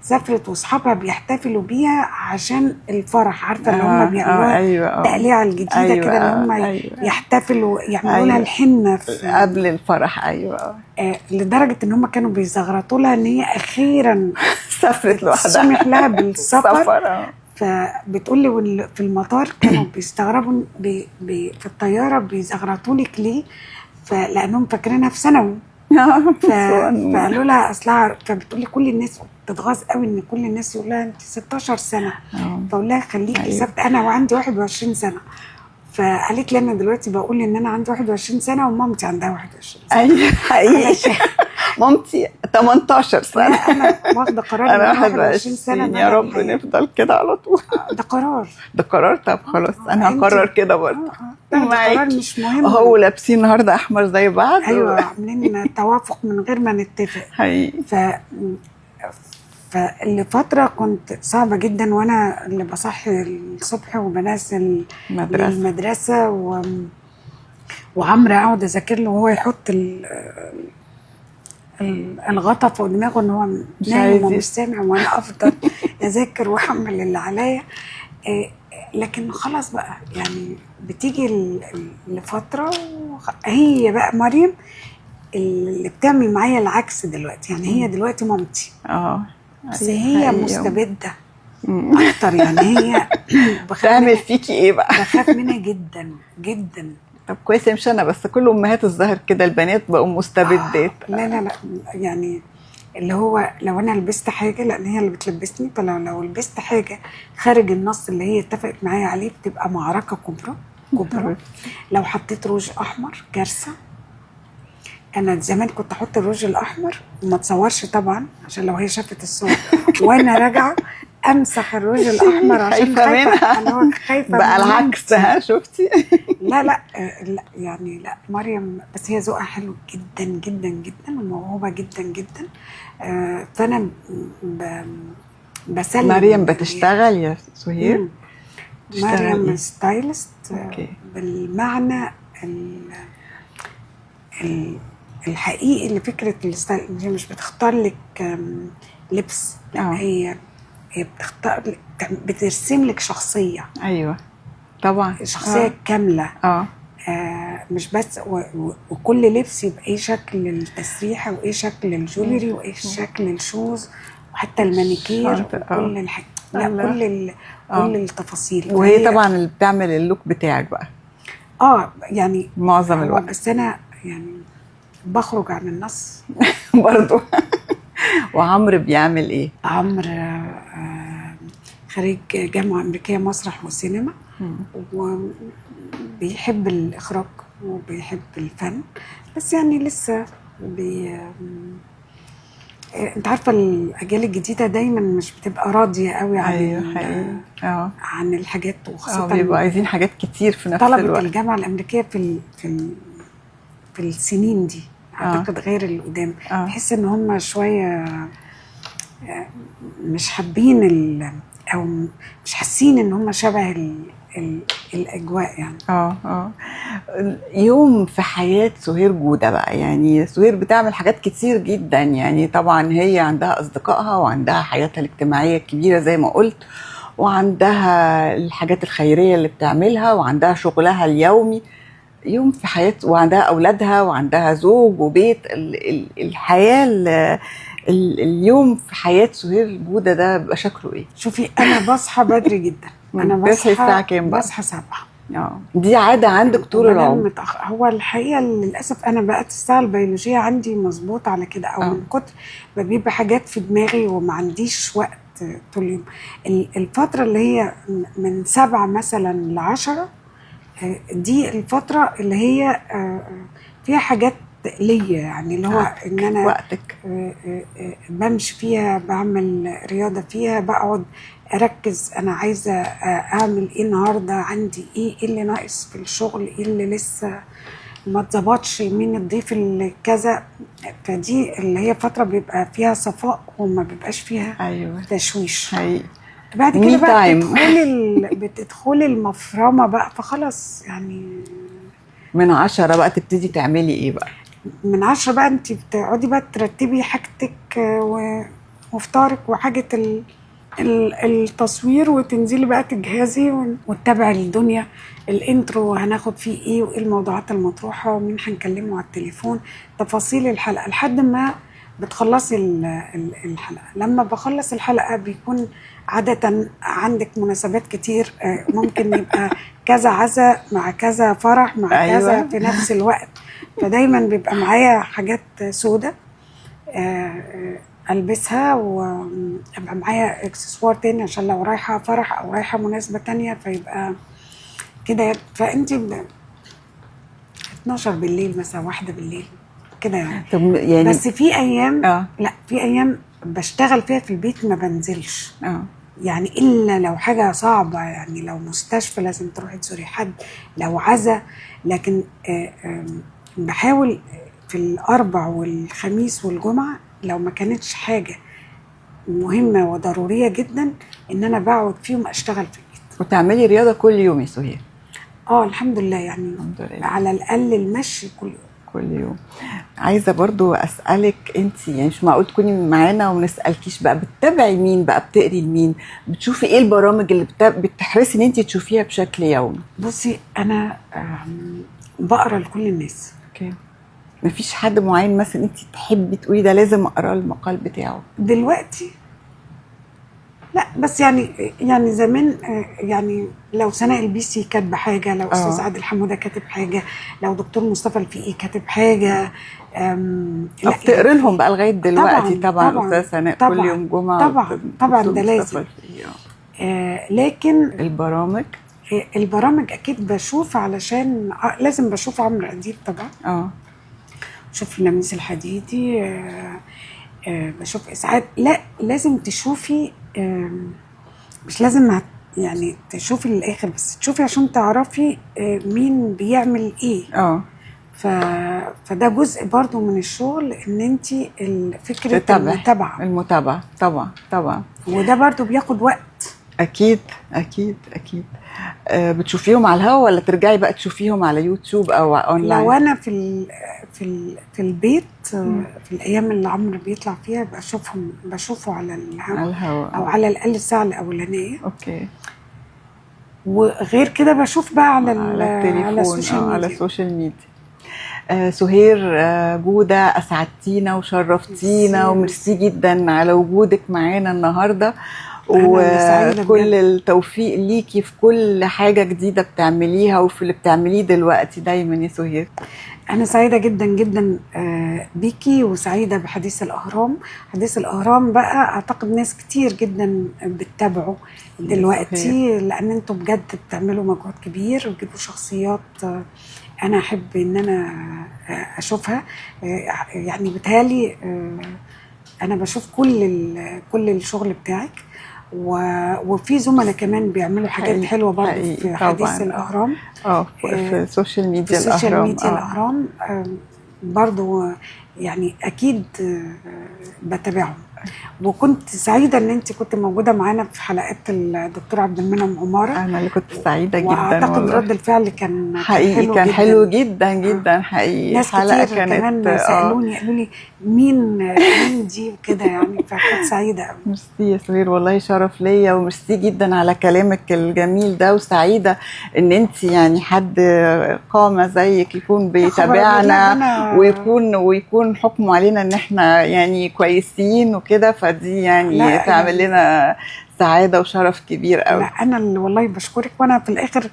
B: سافرت وأصحابها بيحتفلوا بيها عشان الفرح، عارفة اللي هم بيعملوها التقليعة الجديدة كده، اللي هم يحتفلوا يعملوا لها الحنة
A: قبل الفرح.
B: لدرجة إن هم كانوا بيزغرطوا لها إن هي أخيرا
A: سافرت لوحدها،
B: سمح لها بالسفر. فبتقولي في المطار كانوا بيستغربوا في الطيارة بيزغرطوا لك ليه، لأنهم فاكرينها في ثانوي. فقالوا لها أصلها، فبتقولي كل الناس بتتغاظ قوي إن كل الناس يقول لها أنت 16 سنة، فقول لها خليكي ثابتة، أنا وعندي 21 سنة. فقالت لي أنا دلوقتي بقول إن أنا عندي 21 سنة ومامتي عندها 21 سنة.
A: أيوة حقيقي. مامتي 18 سنة،
B: أنا واخدة قرار
A: أنا 21 سنة. يا رب نفضل كده على طول. ده قرار. طب خلاص أنا هقرر كده برضه.
B: قرار مش مهم.
A: هو لابسين النهارده أحمر زي بعض.
B: أيوة، عاملين توافق من غير ما نتفق.
A: حقيقي.
B: فلفترة كنت صعبة جدا، وأنا اللي بصحي الصبح وبنزل المدرسة، وعمرو أقعد أذاكر له وهو يحط الغطا فوق دماغه إن هو نايم ومش سامع، وأنا أفضل أذاكر وأحمل اللي عليا. لكن خلاص بقى يعني بتيجي لفترة، هي بقى مريم اللي بتعمل معايا العكس دلوقتي. يعني هي دلوقتي مامتي، بس هي مستبدة أكتر. يعني هي
A: بتعمل فيكي إيه بقى؟
B: بخاف منها جدا جدا.
A: طب كويس، مش انا بس، كل امهات الظاهر كده البنات بقوا مستبدات.
B: لا يعني اللي هو لو انا لبست حاجه، لان هي اللي بتلبسني، فلو لبست حاجه خارج النص اللي هي اتفقت معايا عليه بتبقى معركه كبرى كبرى. لو حطيت روج احمر كارثه. انا زمان كنت احط الروج الاحمر وما تصورش طبعا عشان لو هي شافت الصور، وانا راجعه امسح الروج الاحمر عشان
A: منها.
B: انا هو خايفه
A: بقى العكس، ها شفتي؟
B: لا يعني لا، مريم بس هي ذوقها حلو جدا جدا جدا وموهوبه جدا جدا. فانا بسلم
A: مريم بتشتغل يا سهير؟
B: مريم
A: إيه؟
B: ستايلست بالمعنى الحقيقي لفكره الستايل. هي مش بتختار لك لبس، لا هي بتختار لك، بترسم لك شخصيه.
A: ايوه طبعا،
B: شخصيه كامله. مش بس وكل لبس يبقى ايه شكل التسريحه، وايه شكل الجولري، وايه شكل الشوز، وحتى المانيكير وكل الحاجات. لا كل التفاصيل.
A: وهي طبعا اللي بتعمل اللوك بتاعك بقى.
B: يعني
A: معظم الوقت.
B: بس انا يعني بخرج عن النص
A: برضو. وعمرو بيعمل ايه؟
B: عمرو خريج جامعه امريكيه مسرح وسينما، وبيحب الاخراج وبيحب الفن، بس يعني لسه انت عارفه الاجيال الجديده دايما مش بتبقى راضيه قوي عن عن الحاجات، وخاصه
A: بيبقوا عايزين حاجات كتير في نفس الوقت.
B: طلبه الجامعه الامريكيه في السنين دي اعتقد غير القدام. بحس ان هم شويه مش حابين او مش حاسين ان هم شبه الاجواء يعني.
A: يوم في حياه سهير جوده بقى، يعني سهير بتعمل حاجات كتير جدا، يعني طبعا هي عندها اصدقائها وعندها حياتها الاجتماعيه الكبيره زي ما قلت، وعندها الحاجات الخيريه اللي بتعملها، وعندها شغلها اليومي. يوم في حياه، وعندها اولادها، وعندها زوج وبيت. الحياه اليوم في حياه سهير جوده ده بيبقى شكله ايه؟
B: شوفي انا بصحى بدري جدا. انا
A: بصحى الساعه كام بقى؟
B: بصحى 7.
A: دي عاده عندك طول العمر؟
B: هو الحقيقه للاسف انا بقت الساعه البيولوجيه عندي مظبوط على كده، او من كتر ما بيبقى حاجات في دماغي وما عنديش وقت طول اليوم. الفتره اللي هي من 7 مثلا ل10 دي الفتره اللي هي فيها حاجات ليا، يعني اللي هو ان انا
A: وقتك
B: بمشي فيها، بعمل رياضه فيها، بقعد اركز انا عايزه اعمل ايه النهارده، عندي ايه اللي ناقص في الشغل، ايه اللي لسه ما اتظبطش، مين الضيف اللي كذا. فدي اللي هي فتره بيبقى فيها صفاء وما بيبقاش فيها تشويش. بعد كده بقى بتدخلي المفرمه بقى، فخلاص يعني
A: من 10 بقى تبتدي تعملي ايه بقى؟
B: من 10 بقى انت بتقعدي بقى ترتبي حاجتك وفطارك وحاجه التصوير، وتنزلي بقى تجهزي وتتابعي الدنيا. الانترو هناخد فيه ايه، وايه الموضوعات المطروحه، ومين هنكلمه على التليفون، تفاصيل الحلقه لحد ما بتخلصي الحلقه. لما بخلص الحلقه بيكون عاده عندك مناسبات كتير، ممكن يبقى كذا عزا مع كذا فرح مع كذا في نفس الوقت، فدايما بيبقى معايا حاجات سودة البسها، وابقى معايا اكسسوار تاني عشان لو رايحه فرح او رايحه مناسبه تانية، فيبقى كده. فانت 12 بالليل مثلا، 1 بالليل كده يعني. بس في ايام لا، في ايام بشتغل فيها في البيت ما بنزلش يعني، الا لو حاجه صعبه، يعني لو مستشفى لازم تروحي تزوري حد، لو عزا. لكن بحاول في الاربع والخميس والجمعه لو ما كانتش حاجه مهمه وضروريه جدا ان انا بقعد فيهم اشتغل في البيت.
A: وتعملي رياضه كل يوم يا سهير؟
B: الحمد لله، يعني الحمد لله. على الاقل المشي كل يوم.
A: عايزه برضو اسالك، انت يعني مش معقول تكوني معانا وما نسالكيش بقى، بتتابعي مين بقى، بتقري لمين، بتشوفي ايه البرامج اللي بتحرصي ان انت تشوفيها بشكل يومي؟
B: بصي انا بقرا لكل الناس.
A: مفيش حد معين مثلا انت تحبي تقولي ده لازم اقرا المقال بتاعه؟
B: دلوقتي لا بس يعني زمان يعني لو سناء البيسي كاتبه حاجه، لو استاذ عادل حموده كاتب حاجه، لو دكتور مصطفى الفقي كاتب حاجه،
A: لا بتقري لهم بقى لغايه دلوقتي؟ طبعا استاذ سناء كل يوم جمعه
B: طبعا ده لازم. لكن البرامج اكيد بشوف، علشان لازم بشوف عمرو اديب طبعا، بشوف لميس الحديدي، بشوف اسعاد. لا لازم تشوفي، مش لازم يعني تشوفي للاخر، بس تشوفي عشان تعرفي مين بيعمل ايه. فده جزء برضو من الشغل، ان انت فكره
A: المتابعه طبعا
B: وده برضو بياخد وقت.
A: اكيد. بتشوفيهم على الهوا ولا ترجعي بقى تشوفيهم على يوتيوب او اونلاين؟
B: لو انا في البيت في الايام اللي عمرو بيطلع فيها بشوفه على الهوا او على الاقل الساعه الاولانيه.
A: اوكي.
B: وغير كده بشوف بقى على
A: التليفون، على السوشيال ميديا. سهير جودة، اسعدتينا وشرفتينا، وميرسي جدا على وجودك معانا النهارده، وكل التوفيق ليكي في كل حاجة جديدة بتعمليها وفي اللي بتعمليه دلوقتي دايما يا سهير.
B: أنا سعيدة جدا جدا بيكي، وسعيدة بحديث الأهرام. حديث الأهرام بقى أعتقد ناس كتير جدا بتتابعه دلوقتي، لأن انتوا بجد بتعملوا مجهود كبير وتجيبوا شخصيات أنا أحب إن أنا أشوفها. يعني بتهيألي أنا بشوف كل الشغل بتاعك، وفي زملاء كمان بيعملوا حاجات حلوه برضه في حديث الأهرام،
A: في السوشيال ميديا
B: الأهرام برضه، يعني اكيد بتابعهم. وكنت سعيده ان انت كنت موجوده معانا في حلقات الدكتور عبد المنعم عماره.
A: انا اللي كنت سعيده جدا،
B: واعتقد رد الفعل كان
A: حقيقي كان حلو جدا جدا حقيقي.
B: ناس كتير كمان سالوني قالوا لي مين دي وكده، يعني فكنت سعيده قوي.
A: ميرسي يا سهير، والله شرف ليا، وميرسي جدا على كلامك الجميل ده، وسعيده ان انت يعني حد قامه زيك يكون بيتابعنا ويكون حكمه علينا ان احنا يعني كويسين وكده، فدي يعني تعمل لنا سعاده وشرف كبير قوي.
B: لا انا اللي والله بشكرك، وانا في الاخر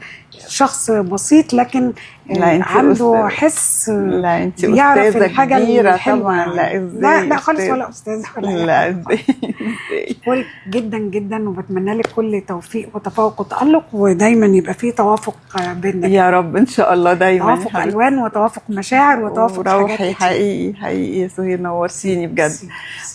B: شخص بسيط لكن عنده حس،
A: لا انت
B: بيعرف
A: استاذه
B: الحاجه
A: كبيره طبعا. لا ازاي؟
B: لا خالص ولا استاذه ولا
A: لا ازاي.
B: بشكرك جدا جدا، وبتمنى لك كل توفيق وتفوق وتألق، ودايما يبقى فيه توافق بيننا
A: يا رب ان شاء الله. دايما
B: توافق الوان وتوافق مشاعر وتوافق
A: روحي. حقيقي يا سهير نورتيني بجد.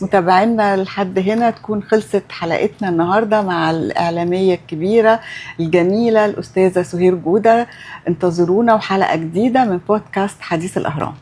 A: متابعينا لحد هنا تكون خلصت حلقتنا النهارده مع الاعلاميه الكبيره الجميله الاستاذه سهير جوده. انتظرونا وحلقه جديده من بودكاست حديث الأهرام.